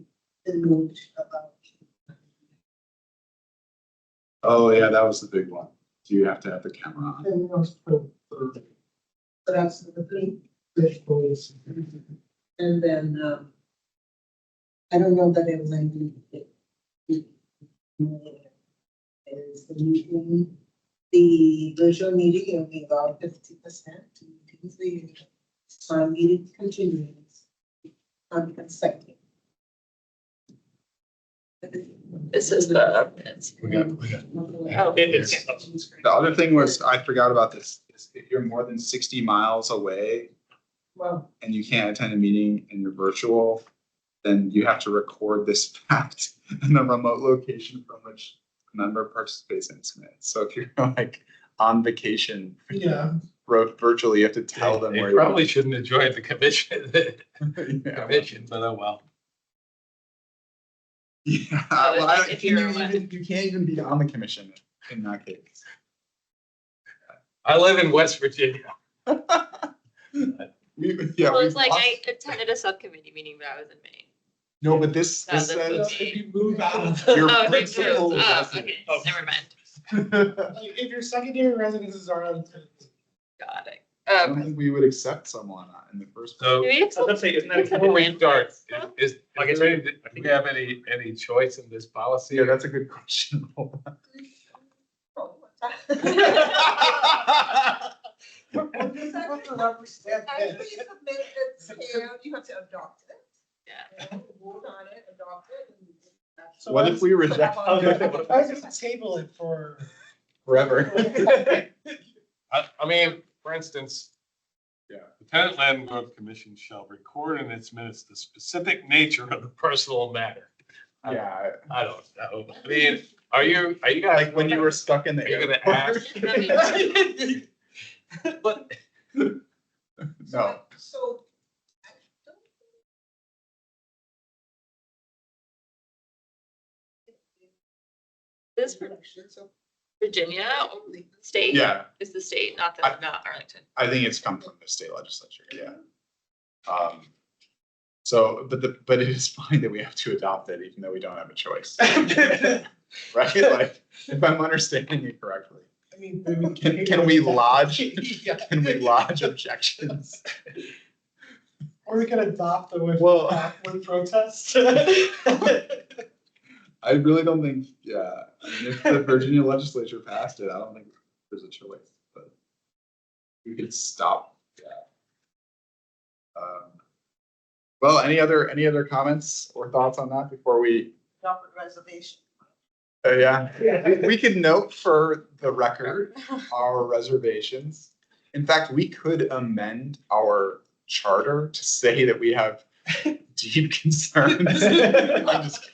note about. Oh, yeah, that was the big one. Do you have to have the camera on? And that's for So that's the thing. visuals. And then, I don't know that it was anything. Is the meeting The virtual meeting will be about 50%. Meetings the meeting continues on consecutive. This is the minutes. We got. Oh. It's, The other thing was, I forgot about this, is if you're more than 60 miles away Well, and you can't attend a meeting and you're virtual, then you have to record this fact in the remote location from which a member participates in its minutes. So if you're like on vacation, Yeah. wrote virtually, you have to tell them They where you probably shouldn't have joined the commission, Yeah. commission, but oh well. Yeah, Oh, well, if you're you can't even be on the commission in that case. I live in West Virginia. Yeah, Well, we it's like lost- I attended a subcommittee meeting, but I was in Maine. No, but this No, says If you move out of Your Oh, they principal moved. Oh, residence. okay, never mind. like, if your secondary residences are on. Got it. I don't think we would accept someone in the first place. So Do we I was accept gonna say, isn't that Before before we landlords, start, though? is I guess there any- I do think- we have any choice in this policy? Yeah, that's a good question. After you submit it, scale, you have to adopt it. Yeah. And vote on it, adopt it. and that's- So What if we reject I was just table it for. forever? I mean, for instance. Yeah. The Tenant Landlord Commission shall record in its minutes the specific nature of the personal matter. Yeah, I don't know. I mean, are you guys? like when you were stuck in the Are you gonna airport. But No, So. I don't This think- Virginia state? yeah, Is the state, not I- not Arlington. I think it's come from the state legislature, yeah. So, but it is fine that we have to adopt it even though we don't have a choice. Right? Like, if I'm understanding it correctly. I mean, maybe Can we lodge, Yeah. can we lodge objections? Or we can adopt the with, Well- with protest. I really don't think, yeah, I mean, if the Virginia legislature passed it, I don't think there's a choice, but we could stop that. Well, any other comments or thoughts on that before we, Adopt a reservation. yeah, we could note for the record our reservations. In fact, we could amend our charter to say that we have deep concerns. I'm just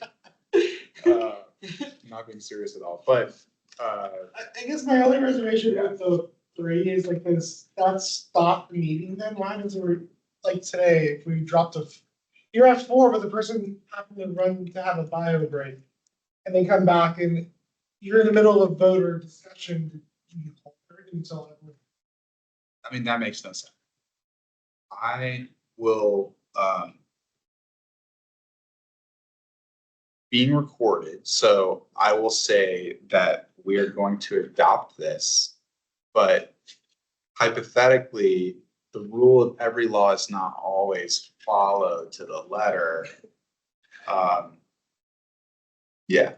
not being serious at all, but I guess my only reservation with the 3 is like this, that stop the meeting then, why does it, like today, if we dropped you're at 4, but the person happened to run to have a bio break. And they come back and you're in the middle of vote or discussion, do you hold it until everyone? I mean, that makes no sense. I will, being recorded, so I will say that we're going to adopt this, but hypothetically, the rule of every law is not always followed to the letter. Yeah.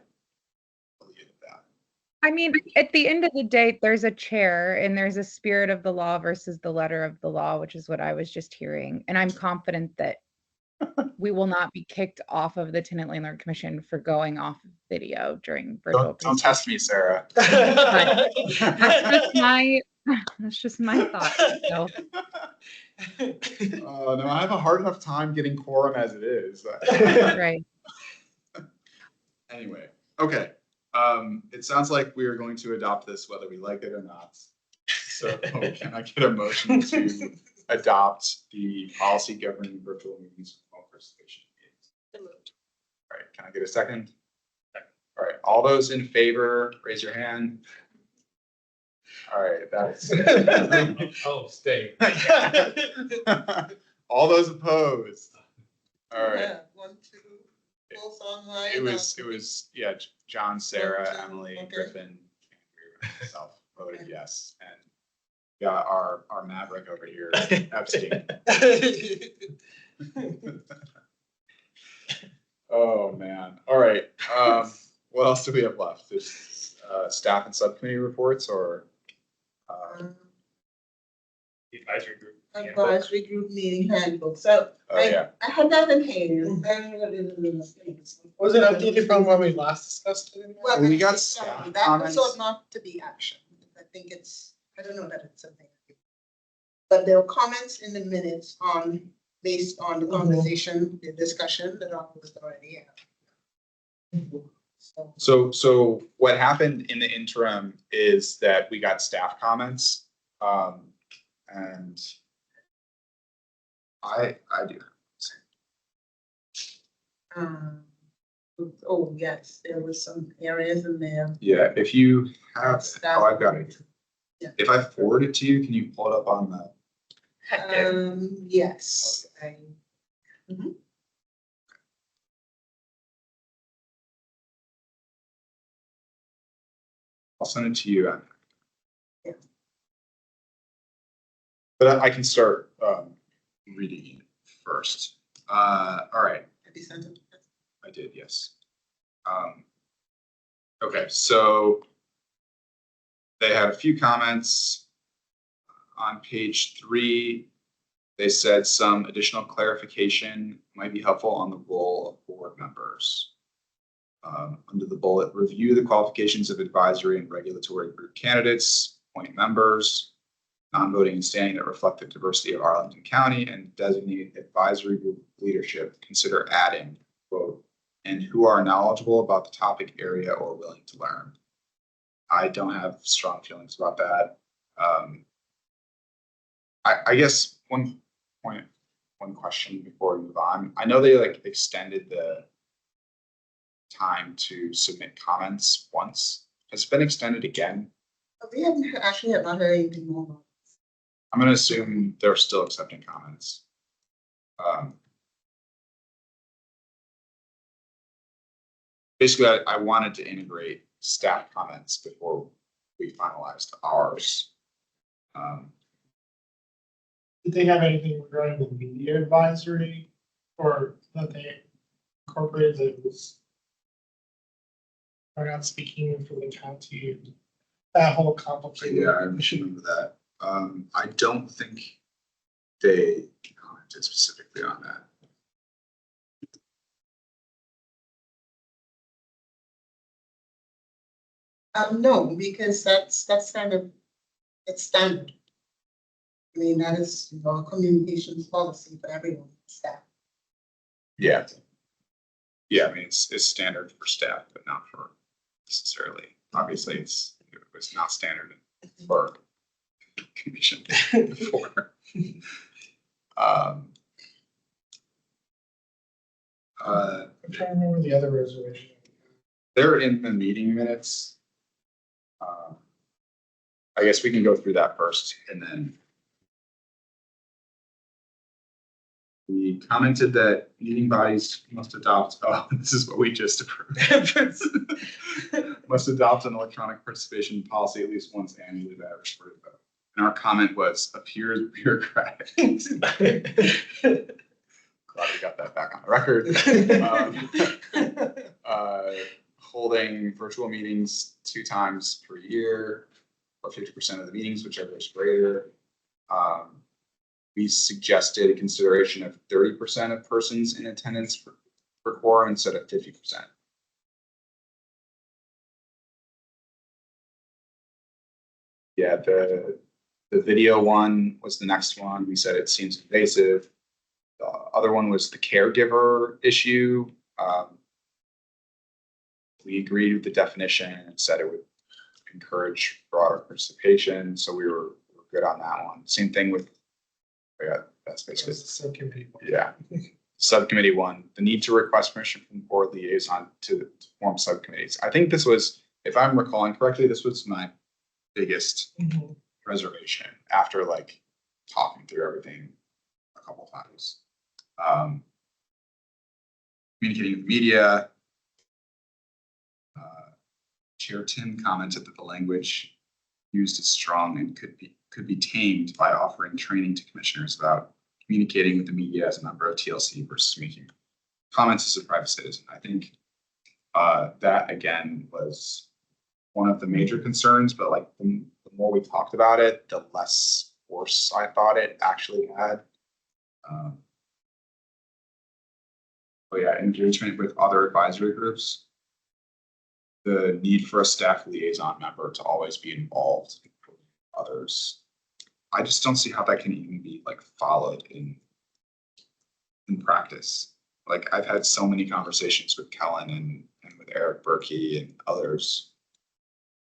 I'll leave it at that. I mean, at the end of the day, there's a chair and there's a spirit of the law versus the letter of the law, which is what I was just hearing. And I'm confident that we will not be kicked off of the Tenant Landlord Commission for going off video during virtual. Don't test me, Sarah. That's just my thought. So, Oh, no, I have a hard enough time getting quorum as it is. right. Anyway, okay. It sounds like we are going to adopt this whether we like it or not. So can I get a motion to adopt the policy governing virtual meetings for remote participation meetings? So moved. All right, can I get a second? All right, all those in favor, raise your hand. All right, that's. Oh, stay. All those opposed. All right. Yeah, 1, 2, both online. It was, yeah, John, Sarah, Okay. Emily, Okay. Griffin, Andrew, and myself voted yes, and got our Maverick over here abstaining. Oh, man. All right. What else do we have left? Just staff and subcommittee reports or? The advisory group. handbook. Advisory group meeting handbook, so Oh, yeah. I had that in hand. Was it updated from when we last discussed it? Well, We got exactly. staff That comments. was not to be action. I think it's, I don't know that it's something. But there were comments in the minutes on, based on the conversation, the discussion that I was already had. So what happened in the interim is that we got staff comments, and I do. Oh, yes, there were some areas in there. Yeah, if you have, Staff- oh, I've got it. Yeah. If I forward it to you, can you pull it up on the? Yes, I'll send it to you. Yeah. But I can start reading it first. All right, have you sent it? I did, yes. Okay, so they had a few comments on page 3. They said some additional clarification might be helpful on the role of board members. Under the bullet, review the qualifications of advisory and regulatory group candidates, appoint members, non-voting and standing that reflect the diversity of Arlington County, and designate advisory group leadership. Consider adding, quote, and who are knowledgeable about the topic area or willing to learn. I don't have strong feelings about that. I guess one question before we move on. I know they like extended the time to submit comments once. Has it been extended again? We haven't actually have not heard anything more. I'm gonna assume they're still accepting comments. Basically, I wanted to integrate staff comments before we finalized ours. Did they have anything regarding the media advisory or that they incorporated that was are not speaking for the county? That whole complicated. Yeah, I should remember that. I don't think they commented specifically on that. No, because that's kind of, it's standard. I mean, that is, a communications policy for everyone, staff. Yeah. Yeah, I mean, it's standard for staff, but not for necessarily, obviously, it's not standard for commission before. I'm trying to remember the other reservation. They're in the meeting minutes. I guess we can go through that first, and then we commented that meeting bodies must adopt, oh, this is what we just approved. Must adopt an electronic participation policy at least once annually by average vote. And our comment was appears bureaucratic. Glad we got that back on the record. Holding virtual meetings 2 times per year, or 50% of the meetings, whichever is greater. We suggested a consideration of 30% of persons in attendance for quorum instead of 50%. Yeah, the video one was the next one. We said it seems invasive. The other one was the caregiver issue. We agreed with the definition and said it would encourage broader participation. So we were good on that one. Same thing with, yeah, that's basically. Subcommittee. Yeah. Subcommittee one, the need to request permission from the board liaison to form subcommittees. I think this was, if I'm recalling correctly, this was my biggest reservation after like talking through everything a couple times. Communicating with media. Chair Tim commented that the language used is strong and could be tamed by offering training to commissioners about communicating with the media as a member of TLC versus making comments as a private citizen. I think that again was one of the major concerns, but like the more we talked about it, the less force I thought it actually had. But yeah, engagement with other advisory groups. The need for a staff liaison member to always be involved with others. I just don't see how that can even be like followed in practice. Like I've had so many conversations with Kellen and with Eric Berkey and others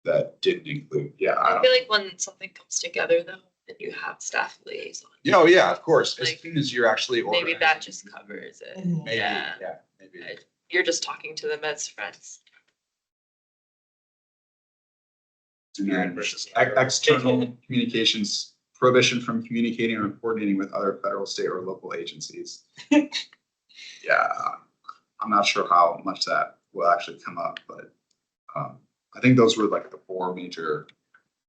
that didn't include, I feel like when something comes together though, and you have staff liaison. Oh, yeah, of course. As Like, soon as you're actually Maybe organizing. that just covers it. Maybe, Yeah. maybe. You're just talking to them as friends. And then Versus- external communications, prohibition from communicating or coordinating with other federal, state, or local agencies. Yeah, I'm not sure how much that will actually come up, but I think those were like the 4 major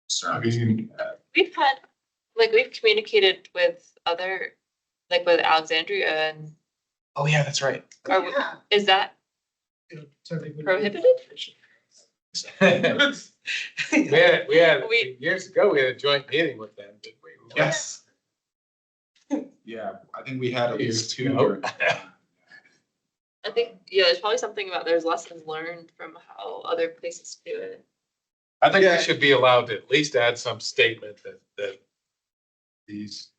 concerns. We've communicated with other, like with Alexandria and Oh, yeah, that's right. is that prohibited? We had, We- years ago, we had a joint meeting with them, didn't we? Yes. Yeah, I think we had at least 2. No. during that time. I think, yeah, there's probably something about there's lessons learned from how other places do it. I think Yeah. we should be allowed to at least add some statement that these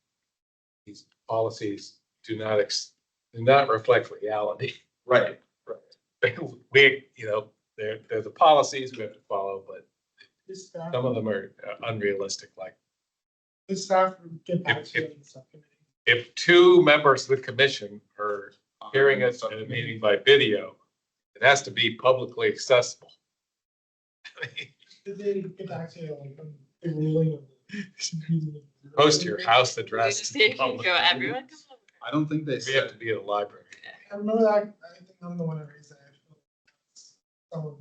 policies do not reflect reality. Right. We, they're the policies we have to follow, but This staff, some of them are unrealistic. Like this staff would get back to you in the subcommittee. if 2 members of the commission are hearing us at a meeting by video, it has to be publicly accessible. Did they get back to you like on the ruling of the? Post your house We address. just to say, public. go, everyone come over. I don't think they We have said, to be at a library. I remember that, I think I'm the one that raised that.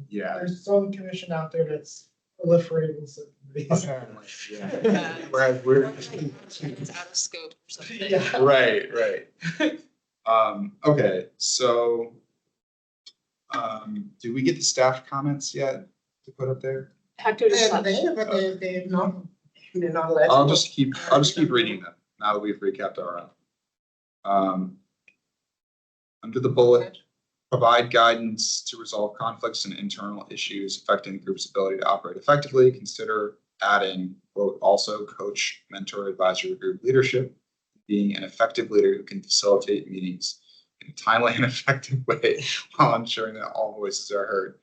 Yeah. There's some commission out there that's proliferating subcommittees. apparently, yeah. Yeah. Whereas we're. It's out of scope or something. Yeah. Right. Okay, so. Did we get the staff comments yet to put up there? Hector just They're touched. there, but they're not, they're not allowed. I'll just keep reading them now that we've recapped our own. Under the bullet, provide guidance to resolve conflicts and internal issues affecting the group's ability to operate effectively. Consider adding, quote, also coach, mentor, advisory group leadership, being an effective leader who can facilitate meetings in a timely and effective way while ensuring that all voices are heard.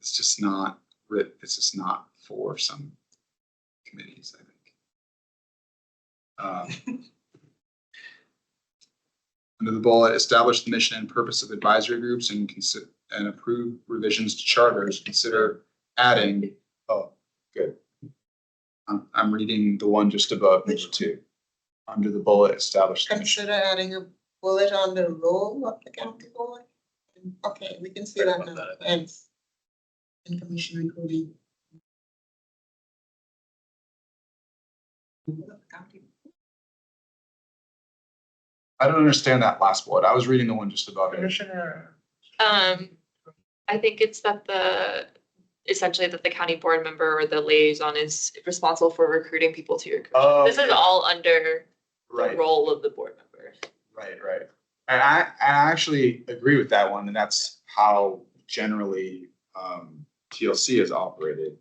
It's just not it's just not for some committees, I think. Under the bullet, establish the mission and purpose of advisory groups and approve revisions to charters. Consider adding, oh, good. I'm reading the one just above number 2. Under the bullet, establish the mission. Consider adding a bullet on the role of the county board. Okay, we can see that now, and information recruiting. I don't understand that last bullet. I was reading the one just above it. Commissioner. I think it's that essentially that the county board member or the liaison is responsible for recruiting people to your commission. Oh, This is all under the Right, role of the board member. right. And I actually agree with that one, and that's how generally TLC has operated.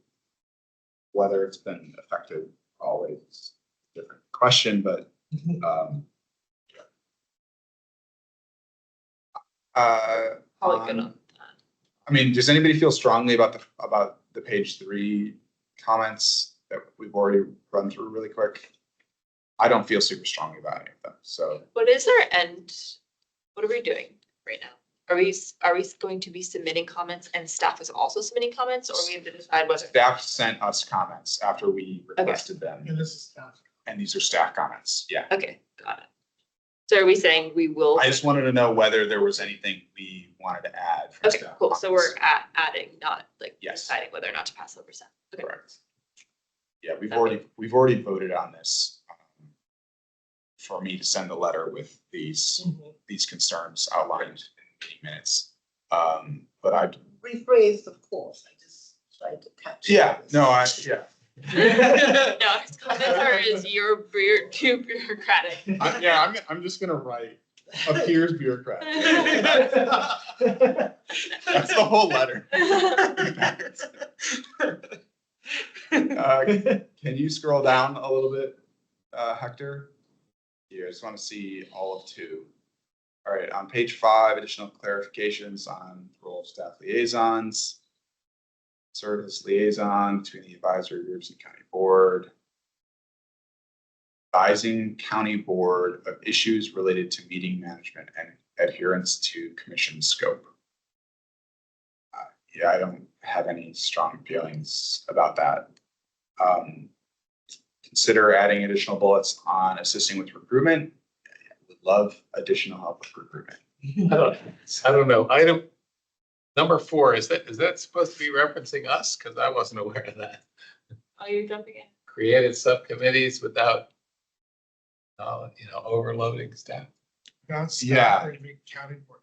Whether it's been effective always a different question, but Probably good on that. I mean, does anybody feel strongly about the page 3 comments that we've already run through really quick? I don't feel super strongly about any of them, so. What is our end? What are we doing right now? Are we going to be submitting comments and staff is also submitting comments, or we have to decide whether? Staff sent us comments after we requested them, And this is staff. and these are staff comments, yeah. Okay, got it. So are we saying we will? I just wanted to know whether there was anything we wanted to add. from Okay, staff cool. So comments. we're adding, not like Yes. deciding whether or not to pass over staff. Okay. Correct. Yeah, we've Okay. already voted on this. For me to send a letter with these concerns outlined in 8 minutes. But rephrased, of course, I just tried to catch. Yeah, this. no, No, his comments are you're too bureaucratic. Yeah, I'm just gonna write appears bureaucratic. That's the whole letter. Can you scroll down a little bit, Hector? Here, I just want to see all of 2. All right, on page 5, additional clarifications on role of staff liaisons. Serve as liaison between the advisory groups and county board. Advising county board of issues related to meeting management and adherence to commission scope. Yeah, I don't have any strong feelings about that. Consider adding additional bullets on assisting with recruitment. Would love additional help with recruitment. I don't know. Item number 4, is that supposed to be referencing us? Because I wasn't aware of that. Oh, you're jumping in. Created subcommittees without, overloading staff. That's. Yeah. County board.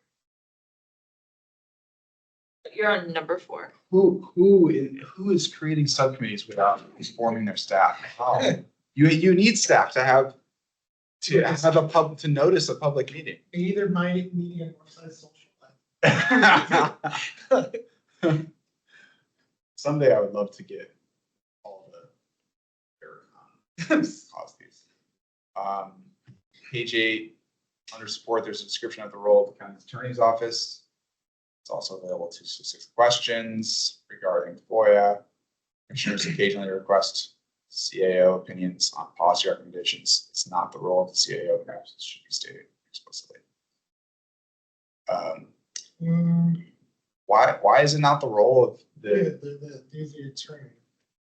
You're on number 4. Who is creating subcommittees without informing their staff? How? You need staff to have to notice a public meeting. Either meeting or social life. Someday I would love to get all the policies. Page 8, under support, there's a description of the role of the county attorney's office. It's also available to 6 questions regarding FOIA. Commissioners occasionally request CAO opinions on policy recommendations. It's not the role of the CAO, perhaps it should be stated explicitly. Why is it not the role of the attorney.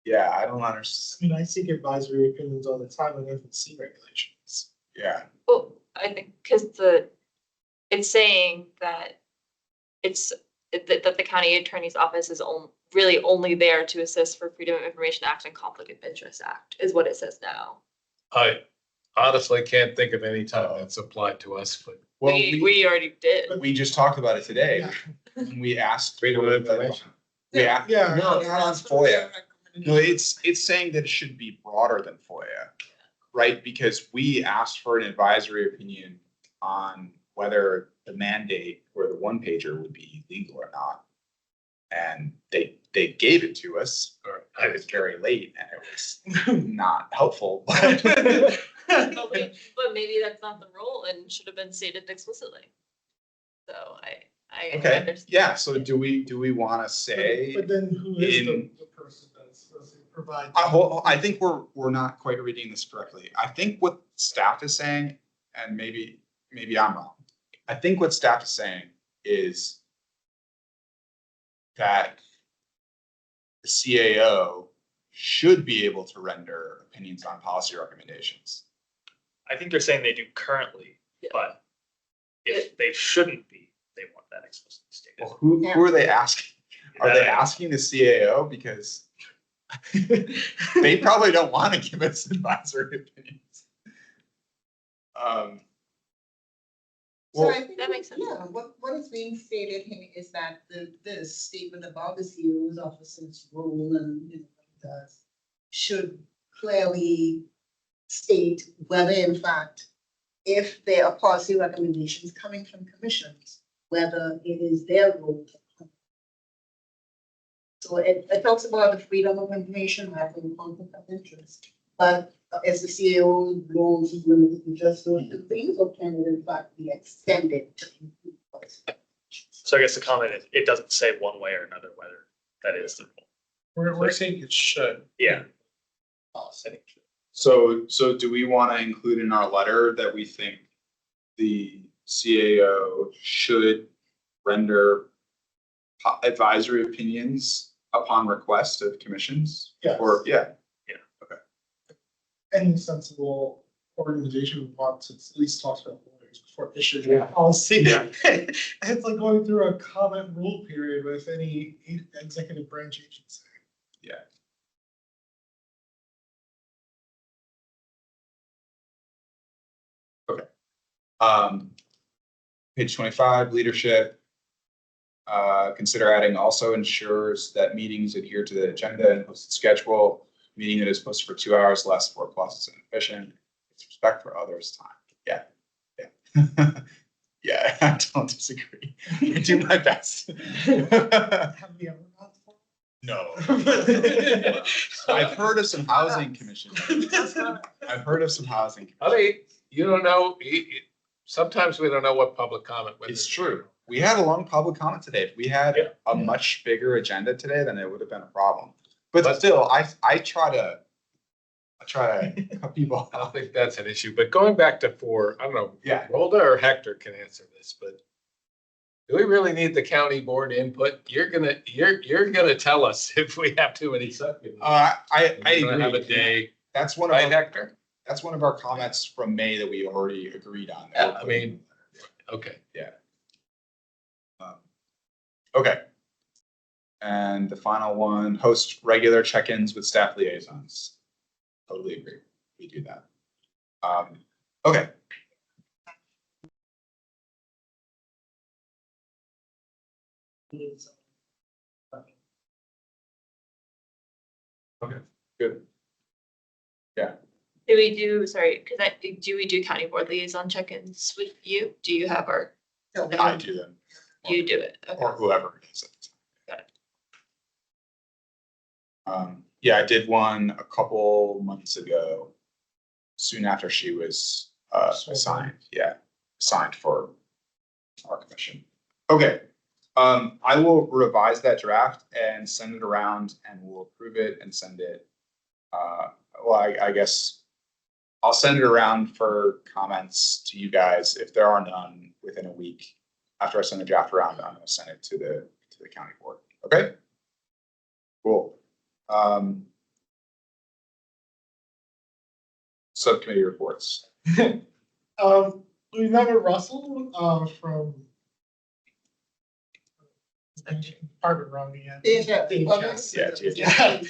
Yeah, I don't understand. I seek advisory opinions all the time on FNC regulations. Yeah. Well, I think because it's saying that that the county attorney's office is really only there to assist for Freedom of Information Act and Conflict of Interest Act is what it says now. I honestly can't think of any time that's applied to us, but Well, We already did. we just talked about it today. Yeah. When we asked freedom of information. Yeah. Yeah. No, not on FOIA. No, it's saying that it should be broader than FOIA, right? Because we asked for an advisory opinion on whether the mandate or the one pager would be legal or not. And they gave it to us, or it was very late and it was not helpful. But maybe that's not the role and should have been stated explicitly. So I Okay, understand. yeah, so do we want to say? But then who is in- the person that's supposed to provide? I think we're not quite reading this correctly. I think what staff is saying, and maybe I'm wrong. I think what staff is saying is that the CAO should be able to render opinions on policy recommendations. I think they're saying they do currently, but if they shouldn't be, they want that explicitly stated. Well, who are they asking? Are they asking the CAO? Because they probably don't want to give us advisory opinions. So Well, I think, that makes sense. yeah, what is being stated here is that this statement about the CEO's office's role and what it does should clearly state whether in fact, if there are policy recommendations coming from commissions, whether it is their role. So it talks about the freedom of information, having conflict of interest, but as the CEO roles is limited to just those 2 things, or can it in fact be extended to include policy? So I guess the comment is, it doesn't say one way or another whether that is the rule. We're saying it should. Yeah. so do we want to include in our letter that we think the CAO should render advisory opinions upon request of commissions? Yes. Or, yeah. Any sensible organization would want to at least talk to employees before issuing a policy. Yeah. It's like going through a comment rule period with any executive branch agency. Yeah. Okay. Page 25, leadership. Consider adding also ensures that meetings adhere to the agenda and posted schedule. Meeting that is posted for 2 hours less for plus and efficient. It's respect for others' time. Yeah. Yeah, I don't disagree. I do my best. Have we ever gone for? No. I've heard of some housing commission. I've heard of some housing. I mean, you don't know, sometimes we don't know what public comment. It's true. We had a long public comment today. If we had Yeah. a much bigger agenda today, then it would have been a problem. But still, I try to cut people I don't off. think that's an issue, but going back to 4, I don't know. Yeah. Rhoda or Hector can answer this, but do we really need the county board input? You're gonna tell us if we have too many subcommittees. I We're gonna have a agree. day, That's one right, of Hector? that's one of our comments from May that we already agreed on. Yeah, I mean, okay. Okay. And the final one, host regular check-ins with staff liaisons. Totally agree. We do that. Okay. Okay, good. Do we do, sorry, do we do county board liaison check-ins with you? Do you have our, I do them. you do it? Okay. Or whoever it is at the time. Got it. Yeah, I did one a couple months ago, soon after she was assigned. Yeah, assigned for our commission. Okay, I will revise that draft and send it around, and we'll approve it and send it. Well, I guess I'll send it around for comments to you guys. If there are none within a week after I send the draft around, I'm going to send it to the county board. Okay. Cool. Subcommittee reports. We met with Russell, from Department wrong again. DHS. Yeah,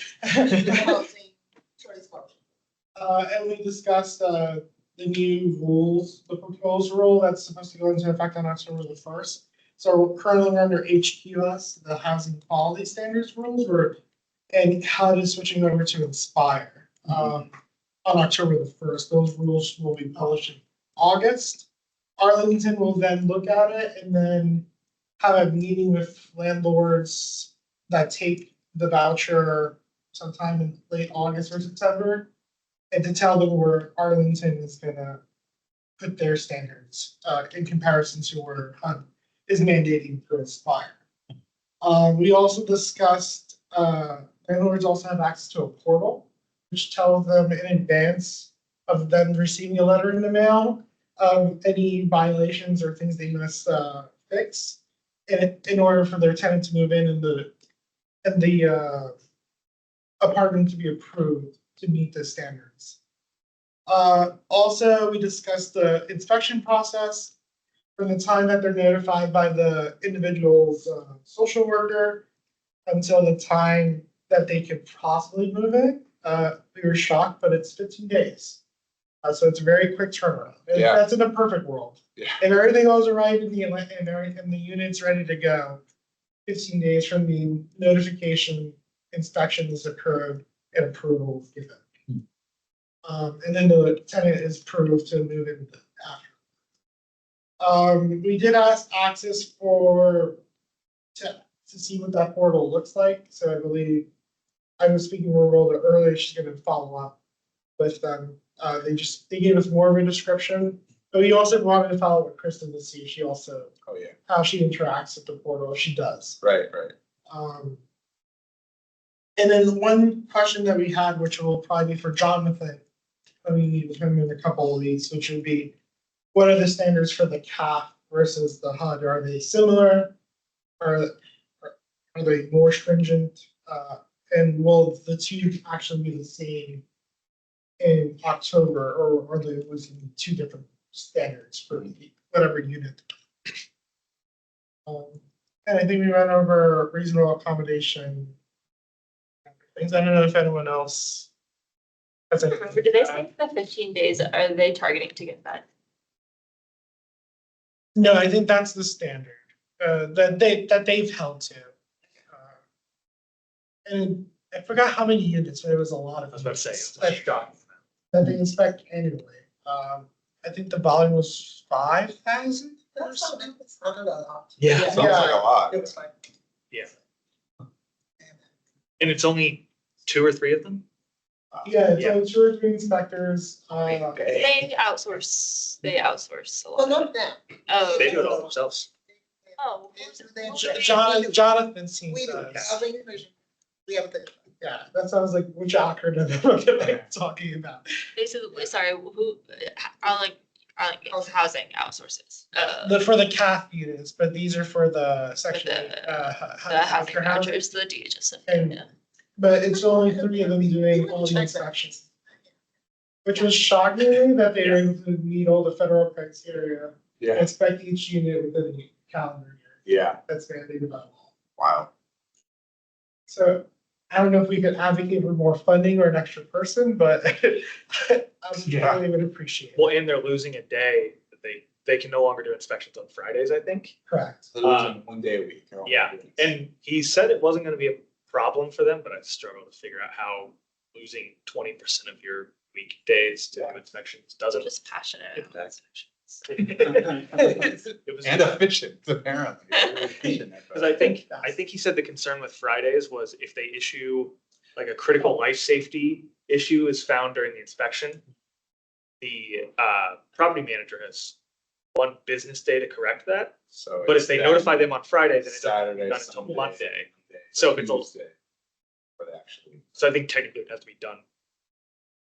And we discussed, the new rules, the proposed rule that's supposed to go into effect on October the 1st. So we're currently under HQS, the Housing Quality Standards rules, and HUD is switching over to Inspire, on October the 1st. Those rules will be published in August. Arlington will then look at it and then have a meeting with landlords that take the voucher sometime in late August or September, and to tell them where Arlington is gonna put their standards in comparison to where HUD is mandating for Inspire. We also discussed landlords also have access to a portal, which tells them in advance of them receiving a letter in the mail of any violations or things they must fix in order for their tenant to move in and the apartment to be approved to meet the standards. Also, we discussed the inspection process from the time that they're notified by the individual's social worker until the time that they could possibly move in. We were shocked, but it's 15 days. So it's a very quick turnaround. And Yeah. that's in a perfect world. Yeah. If everything goes right and the unit's ready to go, 15 days from the notification, inspection has occurred and approval is given. And then the tenant is approved to move in after. We did ask Access to see what that portal looks like. So I believe I was speaking with Rhoda earlier. She's going to follow up with them. They gave us more of a description, but we also wanted to follow up with Kristen to see if she also Oh, yeah. how she interacts with the portal. If she does. Right. And then one question that we had, which will probably be for Jonathan, when we meet with him in a couple of weeks, which would be, what are the standards for the CAF versus the HUD? Are they similar? Are they more stringent? And will the two actually be the same in October, or are they losing two different standards for whatever unit? And I think we went over reasonable accommodation things. I don't know if anyone else has any. Remember, did they say the 15 days, are they targeting to get that? No, I think that's the standard. that they've held to. And I forgot how many units, but it was a lot of. I was about to say, units it's a shock. that they inspect annually. I think the volume was 5,000. That's not a lot. Yeah. Yeah. Sounds like a lot. It was like. Yeah. And it's only 2 or 3 of them? Yeah, it's Yeah. only 2 or 3 inspectors. They outsource a Well, lot. not now. Oh, They do it all themselves. Oh. Jonathan seems We do, to. Arlington Division. We have the. Yeah, that sounds like which acronym am I talking about? Basically, sorry, who, Arlington Housing outsources, For the CAF units, but these are for the section. the housing after housing. vouchers, the DHS, And- yeah. But it's only 3 of them doing all the inspections, which was shocking that they were able to meet all the federal criteria. Yeah, Inspect each unit within the calendar year. yeah, That's mandated by law. wow. So I don't know if we could advocate for more funding or an extra person, but I Yeah. really would appreciate it. Well, and they're losing a day. They can no longer do inspections on Fridays, I think. Correct. They're losing 1 day a week. Yeah, and he said it wasn't gonna be a problem for them, but I struggle to figure out how losing 20% of your weekdays to do inspections I'm doesn't. just passionate about inspections. It was. And efficient, apparently. Because I think he said the concern with Fridays was if they issue, like a critical life safety issue is found during the inspection, the property manager has 1 business day to correct that. So. But if it's they that notify them on Friday, then it doesn't Saturday, get done until Sunday, Monday. Monday, So if it's a- Tuesday, for the actually. So I think technically it has to be done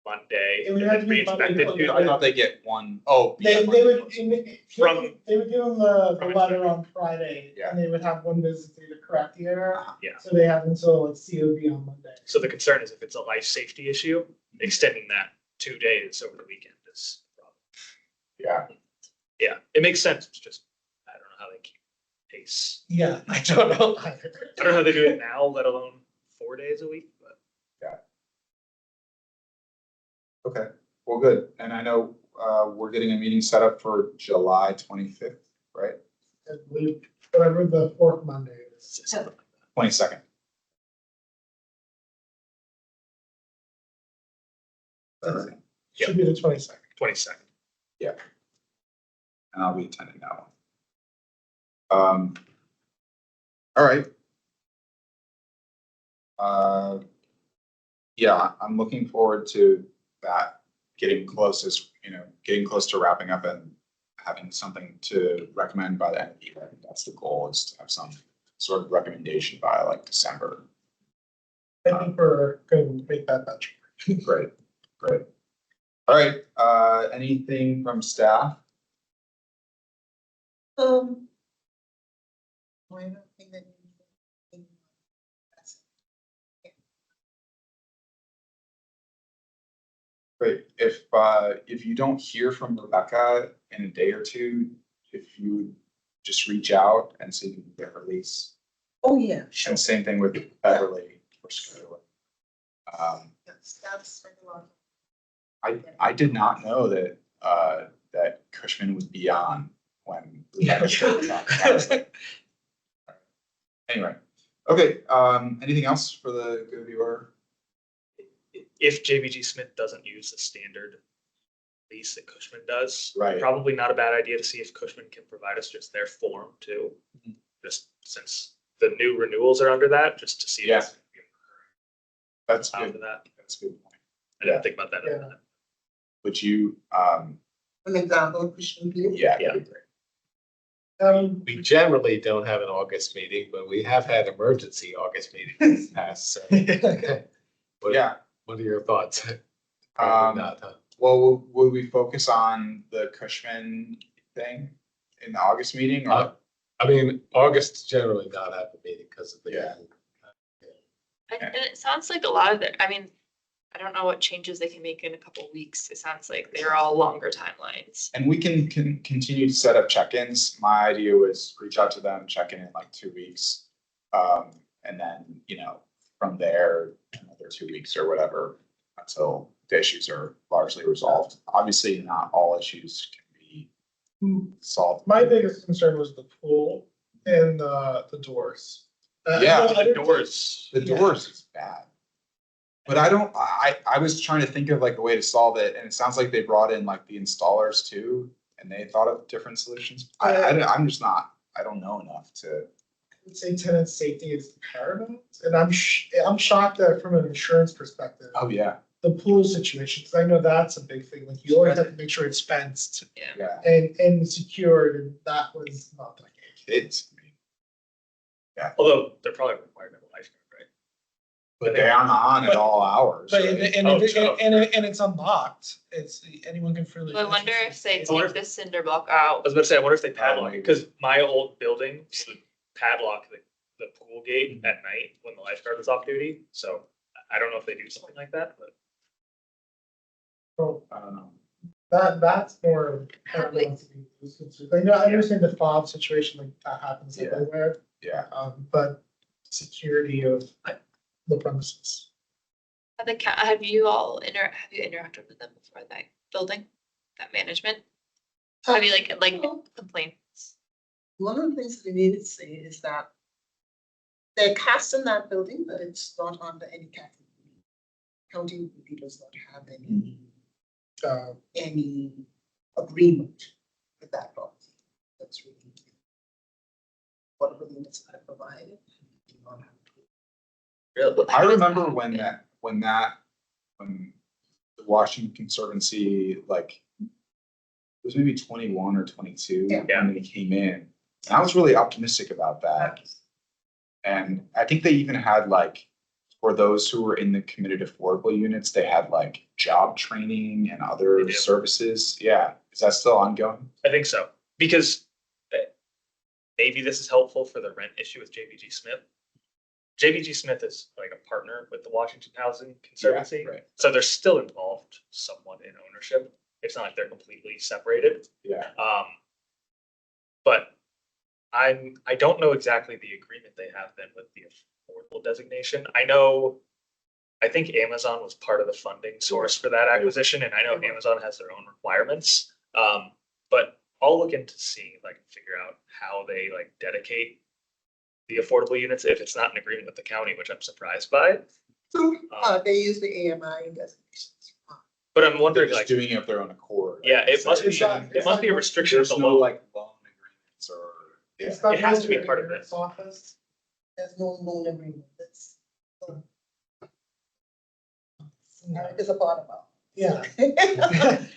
Monday It would and have then to be Monday. re-inspected Tuesday. I thought they get 1, oh. They yeah, would, From- they would give them the from letter on Friday, Yeah. and they would have 1 business day to correct the error. Yeah. So they have until like COB on Monday. So the concern is if it's a life safety issue, extending that 2 days over the weekend is a problem. Yeah, Yeah, it makes sense. It's just, I don't know how they keep pace. Yeah, I don't know either. I don't know how they do it now, let alone 4 days a week, but. okay, well, good. And I know we're getting a meeting set up for July 25th, right? I believe whatever the 4th Monday is. 22nd. Should be the 22nd. 22nd. And I'll be attending that one. All right. Yeah, I'm looking forward to that, getting close to wrapping up and having something to recommend by the end of the year. That's the goal, is to have some sort of recommendation by like December. I think we're going to make that better. Great, great. All right, anything from staff? I don't think that. Great. If you don't hear from Rebecca in a day or 2, if you would just reach out and see if you can get her lease. Oh, yeah, sure. And same thing with Beverly for scheduling. That's very well. I did not know that that Cushman would be on when. Yeah. Anyway, okay, anything else for the good of the order? If JBG Smith doesn't use the standard lease that Cushman does. Right. Probably not a bad idea to see if Cushman can provide us just their form too. Mhm. Just since the new renewals are under that, just to see. if Yeah. it's That's After good. that, That's a good point. I didn't think about that. Yeah. Would you, An example, Christian Blue. yeah, Yeah. that'd be great. We generally don't have an August meeting, but we have had emergency August meetings in the past, so. What- Yeah, What are your thoughts? Probably um, not, huh? well, would we focus on the Cushman thing in the August meeting or? I mean, August generally not have a meeting because of the. Yeah. And it sounds like a lot of it, I mean, I don't know what changes they can make in a couple of weeks. It sounds like they're all longer timelines. And we can continue to set up check-ins. My idea was reach out to them, check in like 2 weeks. And then, from there, another 2 weeks or whatever, until the issues are largely resolved. Obviously, not all issues can be solved. My biggest concern was the pool And the doors. Yeah, The doors. The doors is bad. But I was trying to think of like a way to solve it, and it sounds like they brought in like the installers too, and they thought of different solutions. I'm just not, I don't know enough to. I would say tenant safety is paramount, and I'm shocked that from an insurance perspective, Oh, yeah, the pool situation, because I know that's a big thing, like you always have to make sure it's fenced yeah, and secured, and that was not the case. kids. Although they're probably required to have a lifeguard, right? But they aren't on at all hours. But, right? and it's unlocked, it's, anyone can freely. I wonder if they I wonder take the cinder block out. I was about to say, I wonder if they padlock it, maybe. because my old building would padlock the pool gate at night when the lifeguard was off duty, so I don't know if they do something like that, but. So I don't know. that's more paramount to be considered. I know, I understand the fob situation, like that happens Yeah. everywhere, Yeah, but security of the premises. Have you all interacted with them before, that building, that management? Have you like complaints? One of the things that we needed to say is that they're cast in that building, but it's not under any category. County really does not have any agreement with that property. That's really whatever units that are provided. Do not have to. I remember when the Washington Conservancy, like, it was maybe 21 or 22 Yeah. when they came in. And I was really optimistic about that. And I think they even had like, for those who were in the committed affordable units, they had like job training and They other do. services. Yeah. Is that still ongoing? I think so, because maybe this is helpful for the rent issue with JBG Smith. JBG Smith is like a partner with the Washington Housing Conservancy, Yeah, right. so they're still involved somewhat in ownership. It's not like they're completely separated. Yeah. But I don't know exactly the agreement they have then with the affordable designation. I think Amazon was part of the funding source for that acquisition, and I know Amazon has their own requirements. But I'll look into seeing if I can figure out how they like dedicate the affordable units if it's not in agreement with the county, which I'm surprised by. They use the AMI designations. But I'm They're wondering just like, doing it of their own accord. yeah, it must be, It's not- it must be a restriction of There's the no law. like loan agreements or. Yeah. It's not It has to be really part of the mayor's this. office. There's no loan agreement. It's a part of it. Yeah.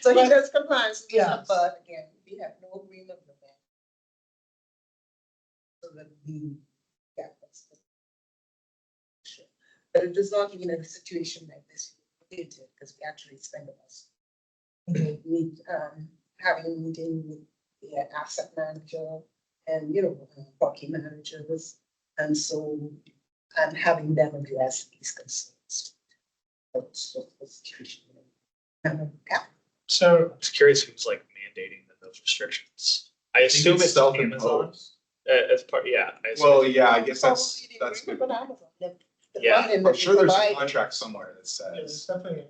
So he does compliance, Yes. but again, we have no agreement with that. So that that's the- Sure. But it does not mean in a situation like this, because we actually spend us. Meet, having a meeting with the asset manager and, property managers, and so, and having them address these concerns. That's just the situation. So, I'm just curious who's like mandating those restrictions. I assume it's Amazon self-imposed. as part, yeah. I assume Well, it's- yeah, I guess that's Probably the good. agreement with Amazon, the Yeah, funding I'm that sure we there's a provide. contract somewhere that it's says, definitely.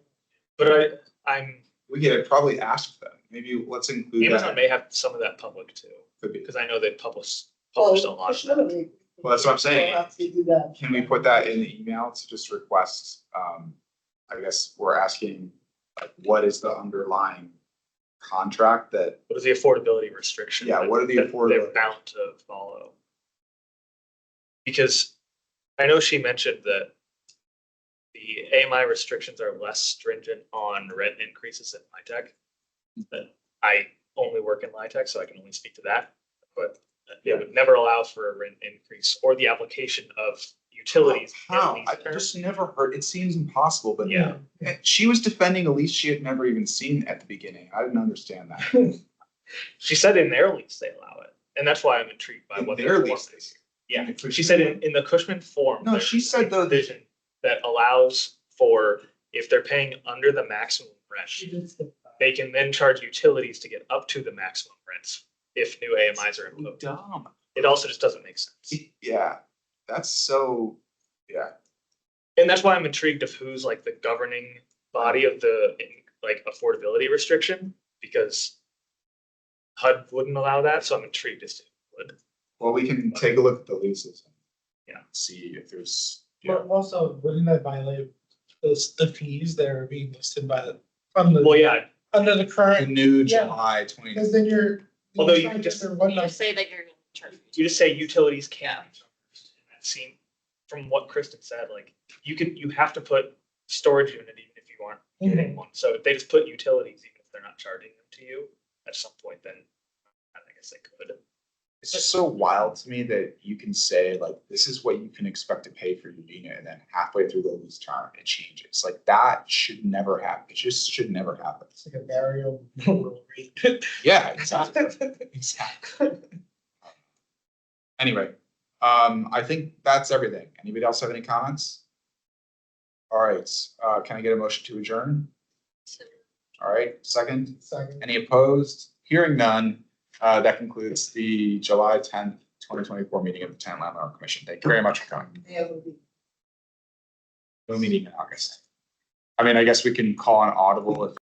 But I'm, we could probably ask them, maybe let's include Amazon that. may have some of that public too, Could be. because I know they published Well, a lot for of sure, that. Well, that's what I'm saying. we'll have to do that. Can we put that in the email to just request, I guess we're asking, like, what is the underlying contract that, What is the affordability restriction? Yeah, what are the that They're affordability- bound to follow. Because I know she mentioned that the AMI restrictions are less stringent on rent increases in LIHTC. But I only work in LIHTC, so I can only speak to that, but it would never allow for a rent increase or the application of utilities. in how? these I terms. just never heard, it seems impossible, but. Yeah. And she was defending a lease she had never even seen at the beginning. I didn't understand that. She said in their lease they allow it, and that's why I'm intrigued by In what their form lease. is. Yeah, In the she said in the Cushman form. No, there's she said a though that- provision that allows for, if they're paying under the maximum rent, they can then charge utilities to get up to the maximum rents if new AMIs are imposed. Dumb. It also just doesn't make sense. Yeah, that's so, yeah. And that's why I'm intrigued of who's like the governing body of the like affordability restriction, because HUD wouldn't allow that, so I'm intrigued as to who would. Well, we can take a look at the leases. Yeah. See if there's, But also, wouldn't that violate the fees that are being listed by the, from Well, the, yeah, under the the current, new Yeah. July 20. because then you're. Although you trying to just- get their one You number. just say that you're gonna charge. you just say utilities can. See, from what Kristen said, like, you have to put storage unit even if you aren't getting one. So if they just put utilities, even if they're not charging them to you, at some point, then I guess they could. It's just so wild to me that you can say like, this is what you can expect to pay for your unit, and then halfway through the lease term, it changes. Like that should never happen. It just should never happen. It's like a variable rate. Yeah, exactly. Exactly. Anyway, I think that's everything. Anybody else have any comments? All right, can I get a motion to adjourn? All right, second. Second. Any opposed? Hearing none, that concludes the July 10th, 2024 meeting of the Tenant Landlord Commission. Thank you very much for coming. Yeah, it would be. No meeting in August. I mean, I guess we can call an audible if